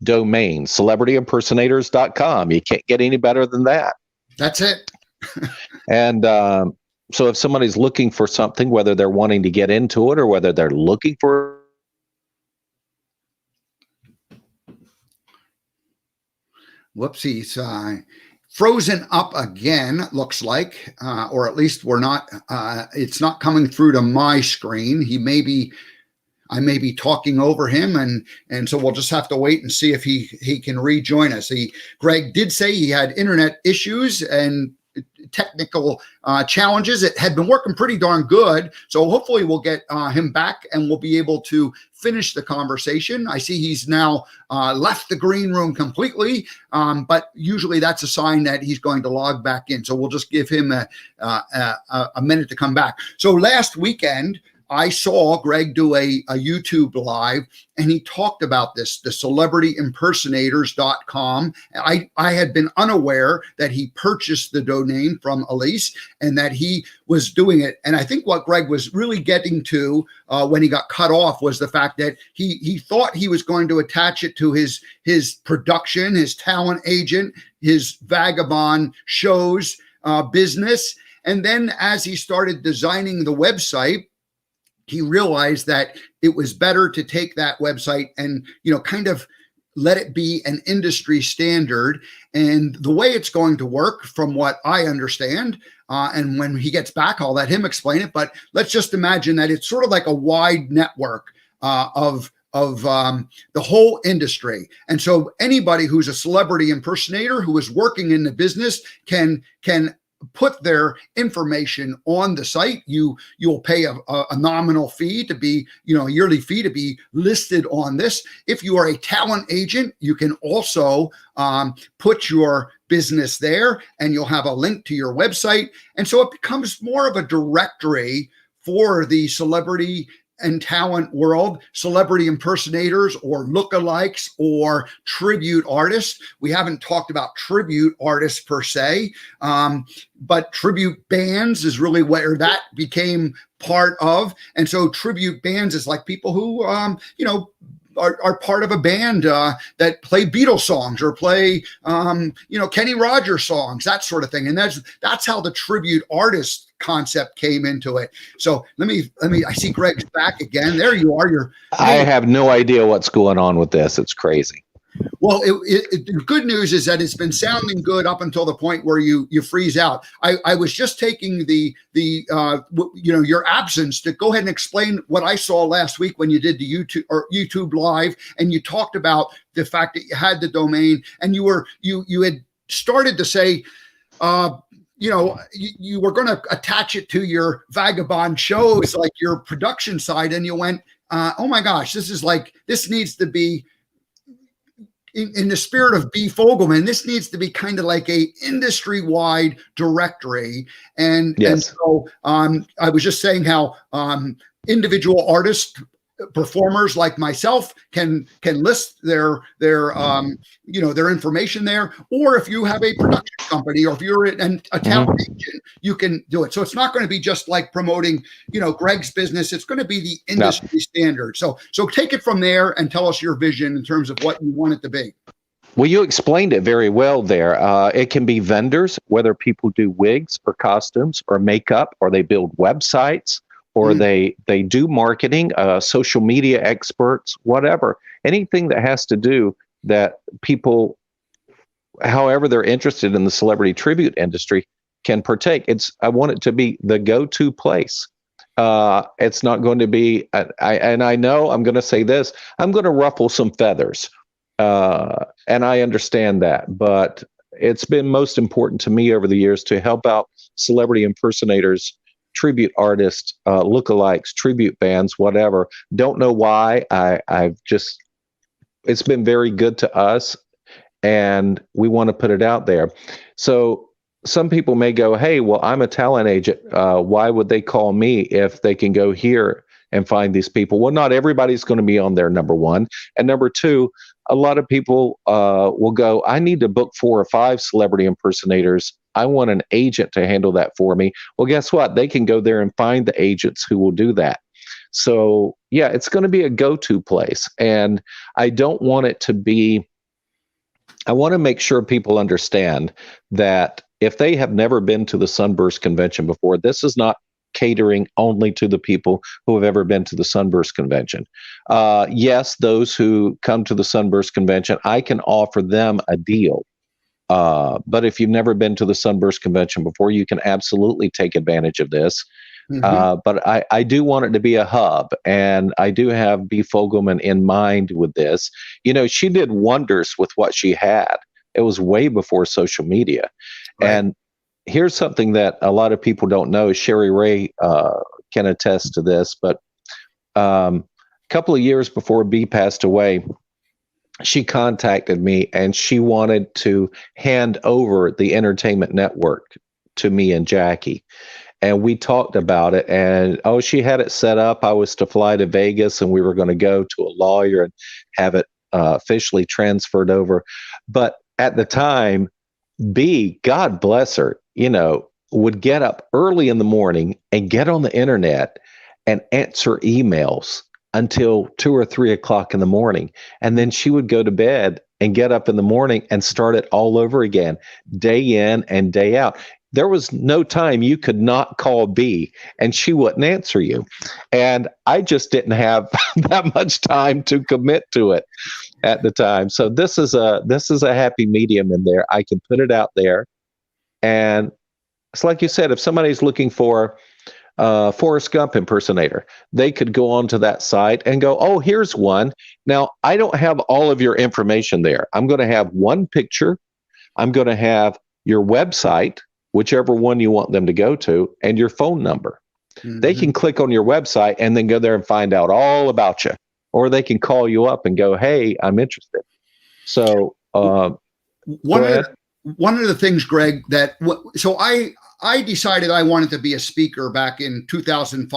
domain, celebrityimpersonators.com. You can't get any better than that. That's it. And so if somebody's looking for something, whether they're wanting to get into it or whether they're looking for whoopsies, frozen up again, looks like, or at least we're not, it's not coming through to my screen. I may be talking over him, and so we'll just have to wait and see if he can rejoin us. Greg did say he had internet issues and technical challenges. It had been working pretty darn good, so hopefully we'll get him back and we'll be able to finish the conversation. I see he's now left the green room completely, but usually that's a sign that he's going to log back in. So we'll just give him a minute to come back. So last weekend, I saw Greg do a YouTube live, and he talked about this, the celebrityimpersonators.com. I had been unaware that he purchased the domain from Elise and that he was doing it. And I think what Greg was really getting to when he got cut off was the fact that he thought he was going to attach it to his production, his talent agent, his vagabond shows business. And then as he started designing the website, he realized that it was better to take that website and, kind of let it be an industry standard. And the way it's going to work, from what I understand, and when he gets back, I'll let him explain it. But let's just imagine that it's sort of like a wide network of the whole industry. And so anybody who's a celebrity impersonator who is working in the business can put their information on the site. You'll pay a nominal fee to be, a yearly fee to be listed on this. If you are a talent agent, you can also put your business there, and you'll have a link to your website. And so it becomes more of a directory for the celebrity and talent world, celebrity impersonators or lookalikes or tribute artists. We haven't talked about tribute artists per se, but tribute bands is really where that became part of. And so tribute bands is like people who, are part of a band that play Beatles songs or play, Kenny Rogers songs, that sort of thing. And that's how the tribute artist concept came into it. So let me, I see Greg's back again. There you are. I have no idea what's going on with this. It's crazy. Well, the good news is that it's been sounding good up until the point where you freeze out. I was just taking your absence to go ahead and explain what I saw last week when you did the YouTube live, and you talked about the fact that you had the domain, and you had started to say, you were going to attach it to your vagabond shows, like your production side, and you went, oh my gosh, this needs to be in the spirit of B. Fogelman. This needs to be kind of like a industry-wide directory. And so I was just saying how individual artists, performers like myself can list their information there, or if you have a production company, or if you're a talent agent, you can do it. So it's not going to be just like promoting Greg's business. It's going to be the industry standard. So take it from there and tell us your vision in terms of what you want it to be. Well, you explained it very well there. It can be vendors, whether people do wigs or costumes or makeup, or they build websites, or they do marketing, social media experts, whatever. Anything that has to do that people, however they're interested in the celebrity tribute industry, can partake. I want it to be the go-to place. It's not going to be, and I know I'm going to say this, I'm going to ruffle some feathers. And I understand that, but it's been most important to me over the years to help out celebrity impersonators, tribute artists, lookalikes, tribute bands, whatever. Don't know why. It's been very good to us, and we want to put it out there. So some people may go, hey, well, I'm a talent agent. Why would they call me if they can go here and find these people? Well, not everybody's going to be on there, number one. And number two, a lot of people will go, I need to book 4 or 5 celebrity impersonators. I want an agent to handle that for me. Well, guess what? They can go there and find the agents who will do that. So, yeah, it's going to be a go-to place. And I don't want it to be, I want to make sure people understand that if they have never been to the Sunburst convention before, this is not catering only to the people who have ever been to the Sunburst convention. Yes, those who come to the Sunburst convention, I can offer them a deal. But if you've never been to the Sunburst convention before, you can absolutely take advantage of this. But I do want it to be a hub, and I do have B. Fogelman in mind with this. She did wonders with what she had. It was way before social media. Right. And here's something that a lot of people don't know. Sherry Ray can attest to this, but a couple of years before B passed away, she contacted me, and she wanted to hand over the entertainment network to me and Jackie. And we talked about it, and she had it set up. I was to fly to Vegas, and we were going to go to a lawyer and have it officially transferred over. But at the time, B, God bless her, would get up early in the morning and get on the internet and answer emails until 2 or 3 o'clock in the morning. And then she would go to bed and get up in the morning and start it all over again, day in and day out. There was no time you could not call B and she wouldn't answer you. And I just didn't have that much time to commit to it at the time. So this is a happy medium in there. I can put it out there. And it's like you said, if somebody's looking for Forrest Gump impersonator, they could go onto that site and go, oh, here's one. Now, I don't have all of your information there. I'm going to have one picture. I'm going to have your website, whichever one you want them to go to, and your phone number. They can click on your website and then go there and find out all about you. Or they can call you up and go, hey, I'm interested. So one of the things, Greg, so I decided I wanted to be a speaker back in 2005-6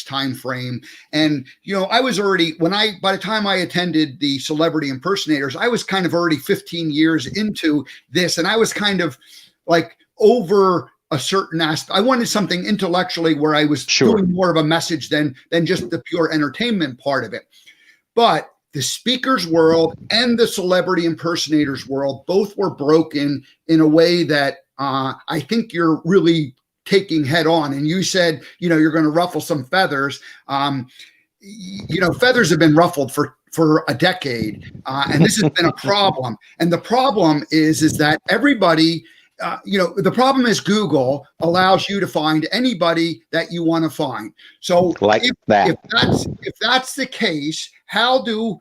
timeframe. And, I was already, by the time I attended the Celebrity Impersonators, I was kind of already 15 years into this. And I was kind of like over a certain aspect. I wanted something intellectually where I was doing more of a message than just the pure entertainment part of it. But the speakers world and the celebrity impersonators world both were broken in a way that I think you're really taking head on. And you said, you're going to ruffle some feathers. Feathers have been ruffled for for a decade, and this has been a problem. And the problem is that everybody, the problem is Google allows you to find anybody that you want to find. So like that. If that's the case, how do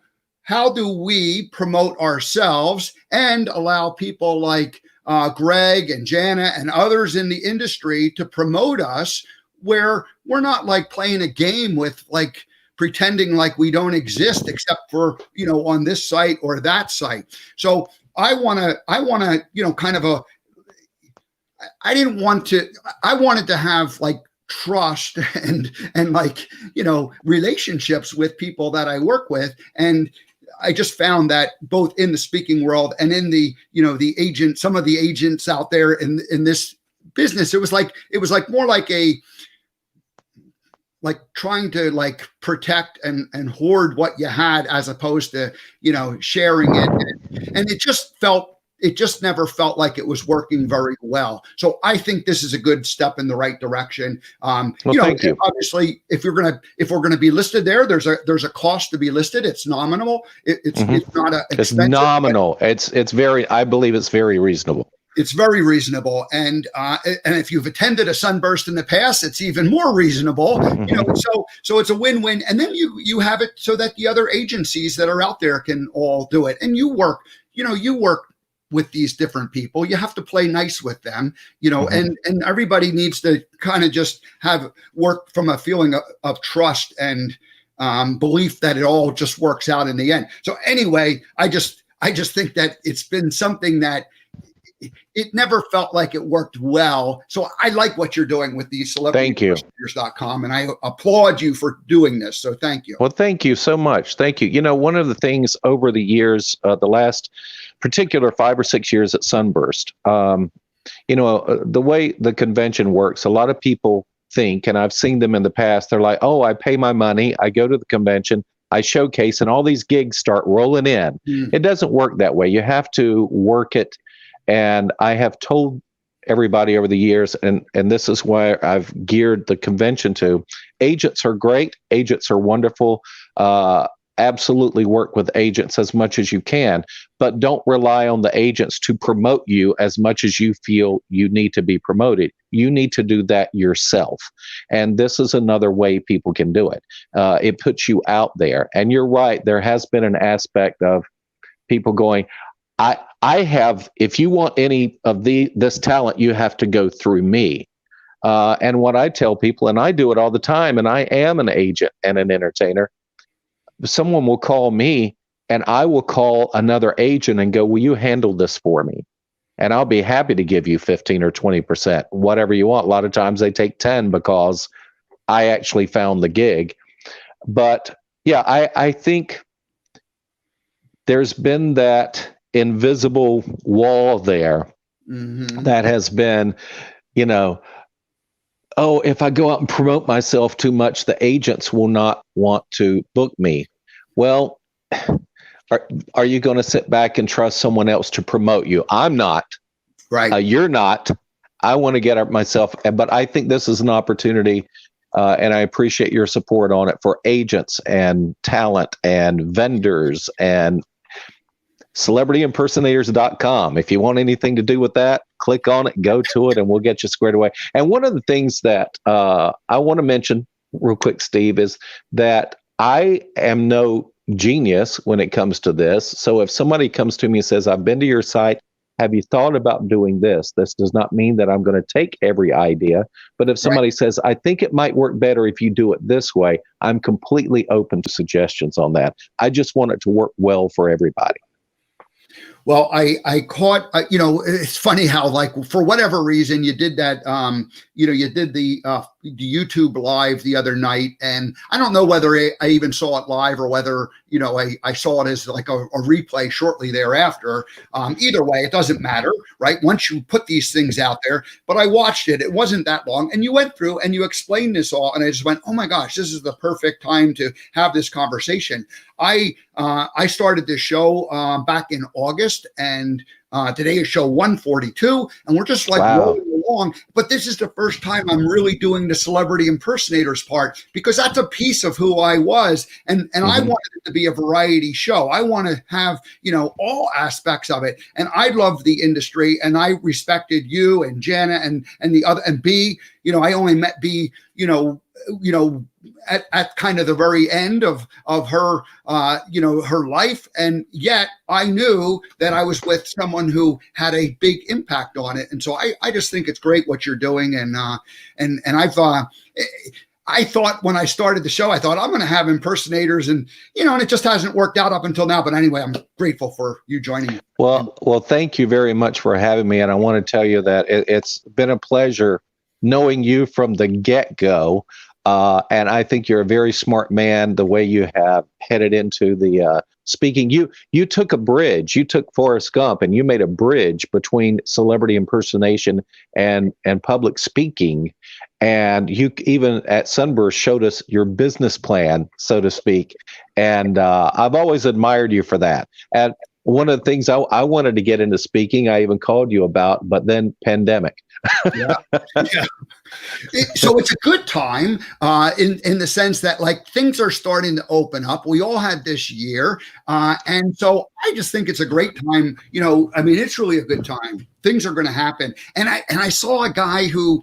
we promote ourselves and allow people like Greg and Jana and others in the industry to promote us, where we're not like playing a game with like pretending like we don't exist except for, on this site or that site. So I wanted to have like trust and like, relationships with people that I work with. And I just found that both in the speaking world and in the, some of the agents out there in this business, it was like more like trying to like protect and hoard what you had, as opposed to, sharing it. And it just never felt like it was working very well. So I think this is a good step in the right direction. Thank you. Obviously, if we're gonna be listed there, there's a cost to be listed. It's nominal. It's not it's nominal. I believe it's very reasonable. It's very reasonable, and if you've attended a Sunburst in the past, it's even more reasonable. So it's a win-win. And then you have it so that the other agencies that are out there can all do it. And you work with these different people. You have to play nice with them, and everybody needs to kind of just have work from a feeling of trust and belief that it all just works out in the end. So anyway, I just think that it's been something that it never felt like it worked well. So I like what you're doing with the celebrityimpersonators.com, and I applaud you for doing this. So thank you. Well, thank you so much. Thank you. One of the things over the years, the last particular 5 or 6 years at Sunburst, the way the convention works, a lot of people think, and I've seen them in the past, they're like, oh, I pay my money, I go to the convention, I showcase, and all these gigs start rolling in. It doesn't work that way. You have to work it. And I have told everybody over the years, and this is why I've geared the convention to, agents are great. Agents are wonderful. Absolutely work with agents as much as you can, but don't rely on the agents to promote you as much as you feel you need to be promoted. You need to do that yourself. And this is another way people can do it. It puts you out there. And you're right. There has been an aspect of people going, I have, if you want any of this talent, you have to go through me. And what I tell people, and I do it all the time, and I am an agent and an entertainer, someone will call me and I will call another agent and go, will you handle this for me? And I'll be happy to give you 15 or 20%, whatever you want. A lot of times they take 10 because I actually found the gig. But yeah, I think there's been that invisible wall there that has been, oh, if I go out and promote myself too much, the agents will not want to book me. Well, are you going to sit back and trust someone else to promote you? I'm not. Right. You're not. I want to get up myself. But I think this is an opportunity, and I appreciate your support on it, for agents and talent and vendors and celebrityimpersonators.com. If you want anything to do with that, click on it, go to it, and we'll get you squared away. And one of the things that I want to mention real quick, Steve, is that I am no genius when it comes to this. So if somebody comes to me and says, I've been to your site, have you thought about doing this? This does not mean that I'm going to take every idea. But if somebody says, I think it might work better if you do it this way, I'm completely open to suggestions on that. I just want it to work well for everybody. Well, I caught, it's funny how, like, for whatever reason, you did that, you did the YouTube live the other night. And I don't know whether I even saw it live or whether, I saw it as like a replay shortly thereafter. Either way, it doesn't matter, right? Once you put these things out there, but I watched it. It wasn't that long. And you went through and you explained this all. And I just went, oh my gosh, this is the perfect time to have this conversation. I started this show back in August, and today is show 142, and we're just like rolling along, but this is the first time I'm really doing the celebrity impersonators part, because that's a piece of who I was. And I wanted it to be a variety show. I want to have, all aspects of it. And I love the industry, and I respected you and Jana and the other, and B, I only met B, at kind of the very end of her, her life. And yet I knew that I was with someone who had a big impact on it. And so I just think it's great what you're doing. And I thought when I started the show, I thought I'm going to have impersonators, and it just hasn't worked out up until now. But anyway, I'm grateful for you joining me. Well, thank you very much for having me. And I want to tell you that it's been a pleasure knowing you from the get-go. And I think you're a very smart man, the way you have headed into the speaking. You took a bridge. You took Forrest Gump, and you made a bridge between celebrity impersonation and public speaking. And you even at Sunburst showed us your business plan, so to speak. And I've always admired you for that. And one of the things I wanted to get into speaking, I even called you about, but then pandemic. Yeah. So it's a good time in the sense that things are starting to open up. We all had this year. And so I just think it's a great time. It's really a good time. Things are going to happen. And I saw a guy who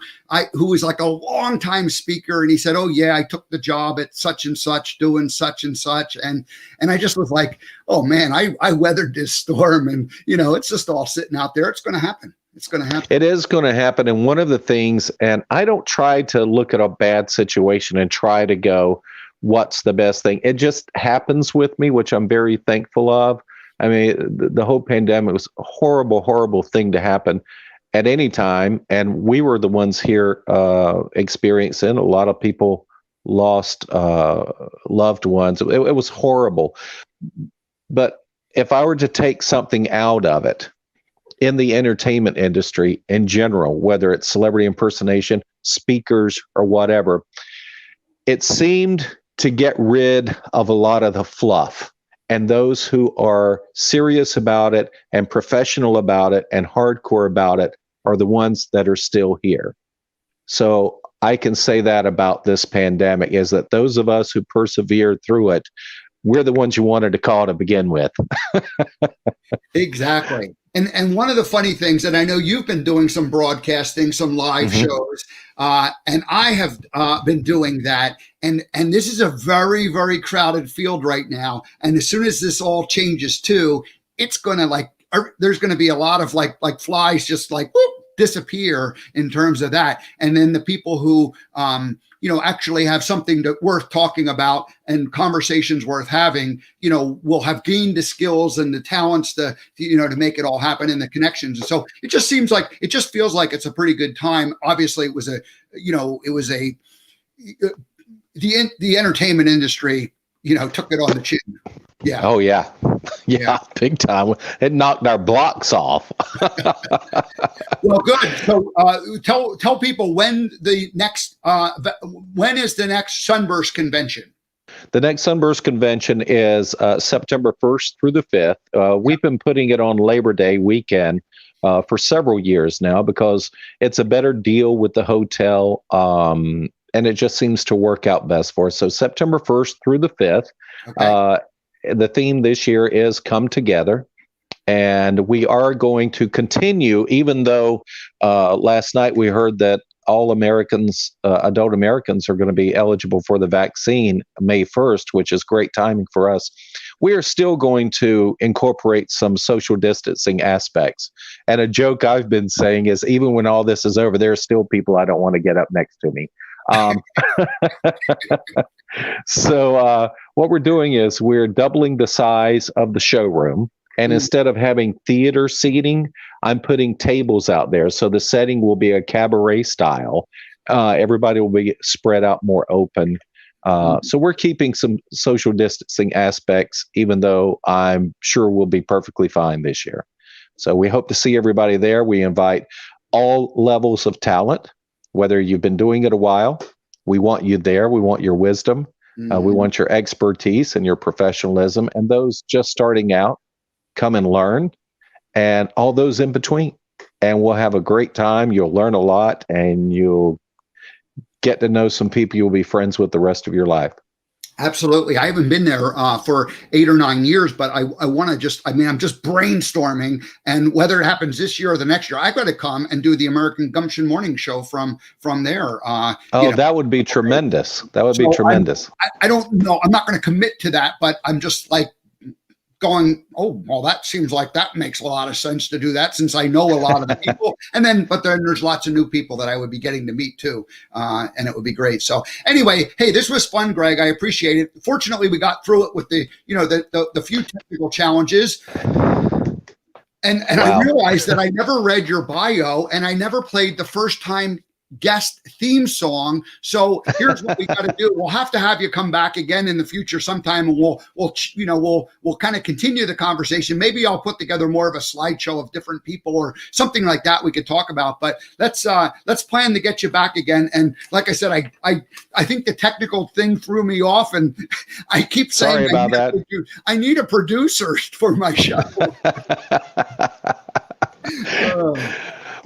was like a longtime speaker, and he said, "Oh yeah, I took the job at such and such doing such and such." And I just was like, "Oh man, I weathered this storm, and it's just all sitting out there. It's going to happen. It's going to happen." It is going to happen. And one of the things, and I don't try to look at a bad situation and try to go, what's the best thing? It just happens with me, which I'm very thankful of. I mean, the whole pandemic was a horrible, horrible thing to happen at any time. And we were the ones here experiencing. A lot of people lost loved ones. It was horrible. But if I were to take something out of it, in the entertainment industry in general, whether it's celebrity impersonation, speakers, or whatever, it seemed to get rid of a lot of the fluff. And those who are serious about it and professional about it and hardcore about it are the ones that are still here. So I can say that about this pandemic, is that those of us who persevered through it, we're the ones you wanted to call to begin with. Exactly. And one of the funny things, and I know you've been doing some broadcasting, some live shows, and I have been doing that. And this is a very, very crowded field right now. And as soon as this all changes too, it's going to there's going to be a lot of like flies just whoop, disappear in terms of that. And then the people who, actually have something worth talking about and conversations worth having, will have gained the skills and the talents to make it all happen, and the connections. And so it just feels like it's a pretty good time. Obviously it was the entertainment industry, took it on the chin. Yeah. Oh yeah. Yeah. Big time. It knocked our blocks off. Well, good. So tell people when is the next Sunburst convention? The next Sunburst convention is September 1st through the 5th. We've been putting it on Labor Day weekend for several years now, because it's a better deal with the hotel, and it just seems to work out best for us. So September 1st through the 5th. Okay. The theme this year is Come Together. And we are going to continue, even though last night we heard that all Americans, adult Americans, are going to be eligible for the vaccine May 1st, which is great timing for us. We are still going to incorporate some social distancing aspects. And a joke I've been saying is, even when all this is over, there are still people I don't want to get up next to me. So what we're doing is we're doubling the size of the showroom. And instead of having theater seating, I'm putting tables out there. So the setting will be a cabaret style. Everybody will be spread out more open. So we're keeping some social distancing aspects, even though I'm sure we'll be perfectly fine this year. So we hope to see everybody there. We invite all levels of talent, whether you've been doing it a while. We want you there. We want your wisdom. We want your expertise and your professionalism. And those just starting out, come and learn, and all those in between. and we'll have a great time. You'll learn a lot, and you'll get to know some people you'll be friends with the rest of your life. Absolutely. I haven't been there for 8 or 9 years, but I want to just, I'm just brainstorming, and whether it happens this year or the next year, I've got to come and do the American Gumption morning show from there. That would be tremendous. That would be tremendous. I don't know. I'm not going to commit to that, but I'm just like going, oh, well, that seems like that makes a lot of sense to do that, since I know a lot of the people. But then there's lots of new people that I would be getting to meet too. And it would be great. So anyway, hey, this was fun, Greg. I appreciate it. Fortunately, we got through it with the few technical challenges. And wow. I realized that I never read your bio, and I never played the first time guest theme song. So here's what we got to do. We'll have to have you come back again in the future sometime, and we'll kind of continue the conversation. Maybe I'll put together more of a slideshow of different people or something like that we could talk about. But let's plan to get you back again. And like I said, I think the technical thing threw me off, and I keep saying, sorry about that. I need a producer for my show.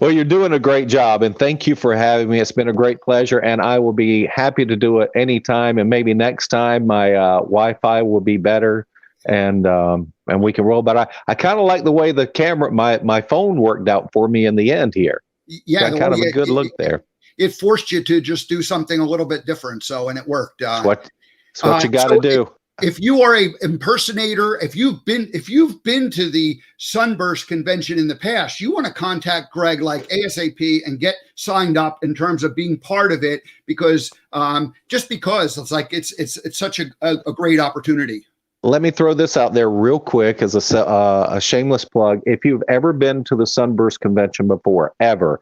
Well, you're doing a great job, and thank you for having me. It's been a great pleasure, and I will be happy to do it anytime. And maybe next time my Wi-Fi will be better, and we can roll. But I kind of like the way the camera, my phone worked out for me in the end here. Yeah, got kind of a good look there. It forced you to just do something a little bit different, and it worked. It's what you got to do. If you are a impersonator, if you've been to the Sunburst convention in the past, you want to contact Greg like ASAP and get signed up in terms of being part of it, because it's like it's such a great opportunity. Let me throw this out there real quick as a shameless plug. If you've ever been to the Sunburst convention before, ever,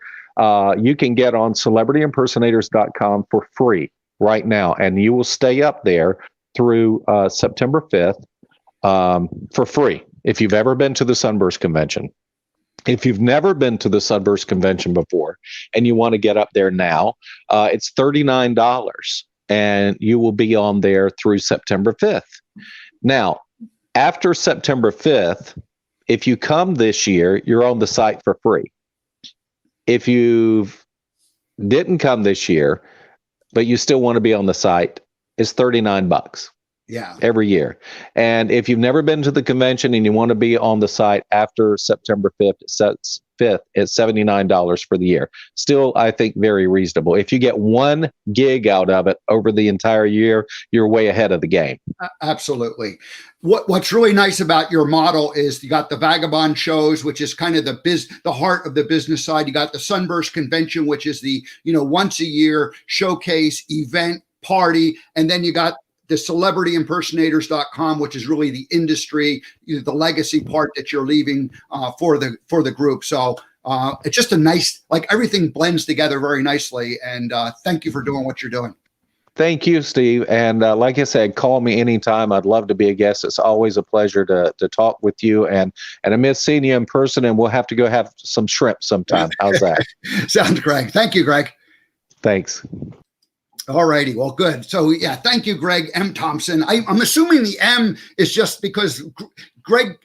you can get on celebrityimpersonators.com for free right now, and you will stay up there through September 5th for free if you've ever been to the Sunburst convention. If you've never been to the Sunburst convention before and you want to get up there now, it's $39, and you will be on there through September 5th. Now, after September 5th, if you come this year, you're on the site for free. If you didn't come this year, but you still want to be on the site, it's $39. Yeah. Every year. And if you've never been to the convention and you want to be on the site after September 5th, it's $79 for the year. Still, I think very reasonable. If you get one gig out of it over the entire year, you're way ahead of the game. Absolutely. What's really nice about your model is you got the Vagabond shows, which is kind of the heart of the business side. You got the Sunburst convention, which is the once a year showcase event party, and then you got the celebrityimpersonators.com, which is really the industry, the legacy part that you're leaving for the group. So it's just a nice, like, everything blends together very nicely. And thank you for doing what you're doing. Thank you, Steve. And like I said, call me anytime. I'd love to be a guest. It's always a pleasure to talk with you. And I miss seeing you in person, and we'll have to go have some shrimp sometime. How's that? Sounds Greg. Thank you, Greg. Thanks. All righty. Well, good. So, yeah, thank you, Greg M. Thompson. I'm assuming the M is just because Greg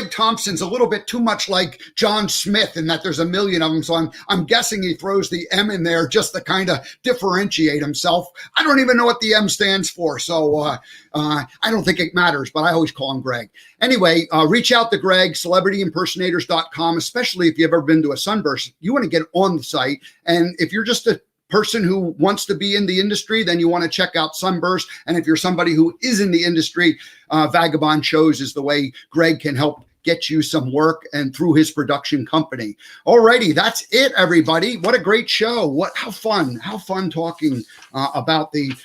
Thompson's a little bit too much like John Smith in that there's a million of them. So I'm guessing he throws the M in there just to kind of differentiate himself. I don't even know what the M stands for. So I don't think it matters, but I always call him Greg. Anyway, reach out to Greg, celebrityimpersonators.com, especially if you've ever been to a Sunburst. You want to get on the site. And if you're just a person who wants to be in the industry, then you want to check out Sunburst. And if you're somebody who is in the industry, Vagabond Shows is the way Greg can help get you some work, and through his production company. Alrighty, that's it, everybody. What a great show. How fun talking about the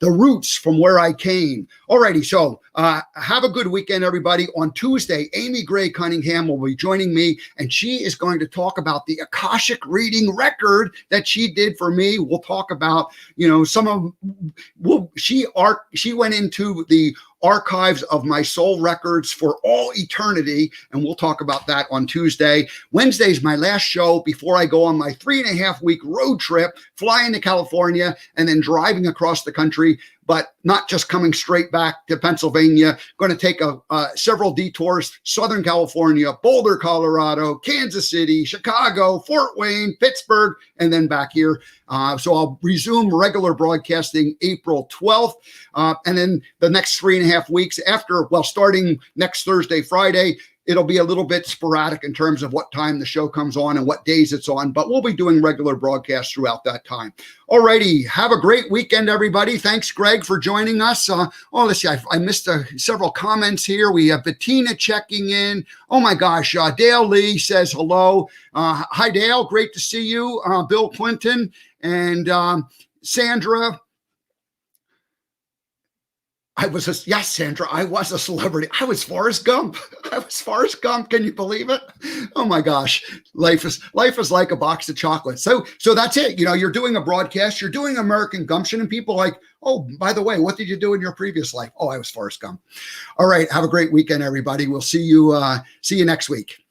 roots from where I came. Alrighty, so have a good weekend, everybody. On Tuesday, Amy Gray Cunningham will be joining me, and she is going to talk about the Akashic reading record that she did for me. We'll talk about, she went into the archives of my soul records for all eternity, and we'll talk about that on Tuesday. Wednesday's my last show before I go on my 3.5-week road trip, flying to California and then driving across the country but not just coming straight back to Pennsylvania. Going to take several detours: Southern California, Boulder, Colorado, Kansas City, Chicago, Fort Wayne, Pittsburgh, and then back here. So I'll resume regular broadcasting April 12th. And then the next 3.5 weeks after, well, starting next Thursday, Friday, it'll be a little bit sporadic in terms of what time the show comes on and what days it's on, but we'll be doing regular broadcasts throughout that time. Alrighty, have a great weekend, everybody. Thanks, Greg, for joining us. Let's see, I missed several comments here. We have Bettina checking in. Oh my gosh, Dale Lee says hello. Hi, Dale, great to see you. Bill Clinton and Sandra. Yes, Sandra, I was a celebrity. I was Forrest Gump. I was Forrest Gump. Can you believe it? Oh my gosh. Life is like a box of chocolates. So that's it. You're doing a broadcast, you're doing American Gumption, and people like, oh, by the way, what did you do in your previous life? Oh, I was Forrest Gump. All right. Have a great weekend, everybody. We'll see you next week.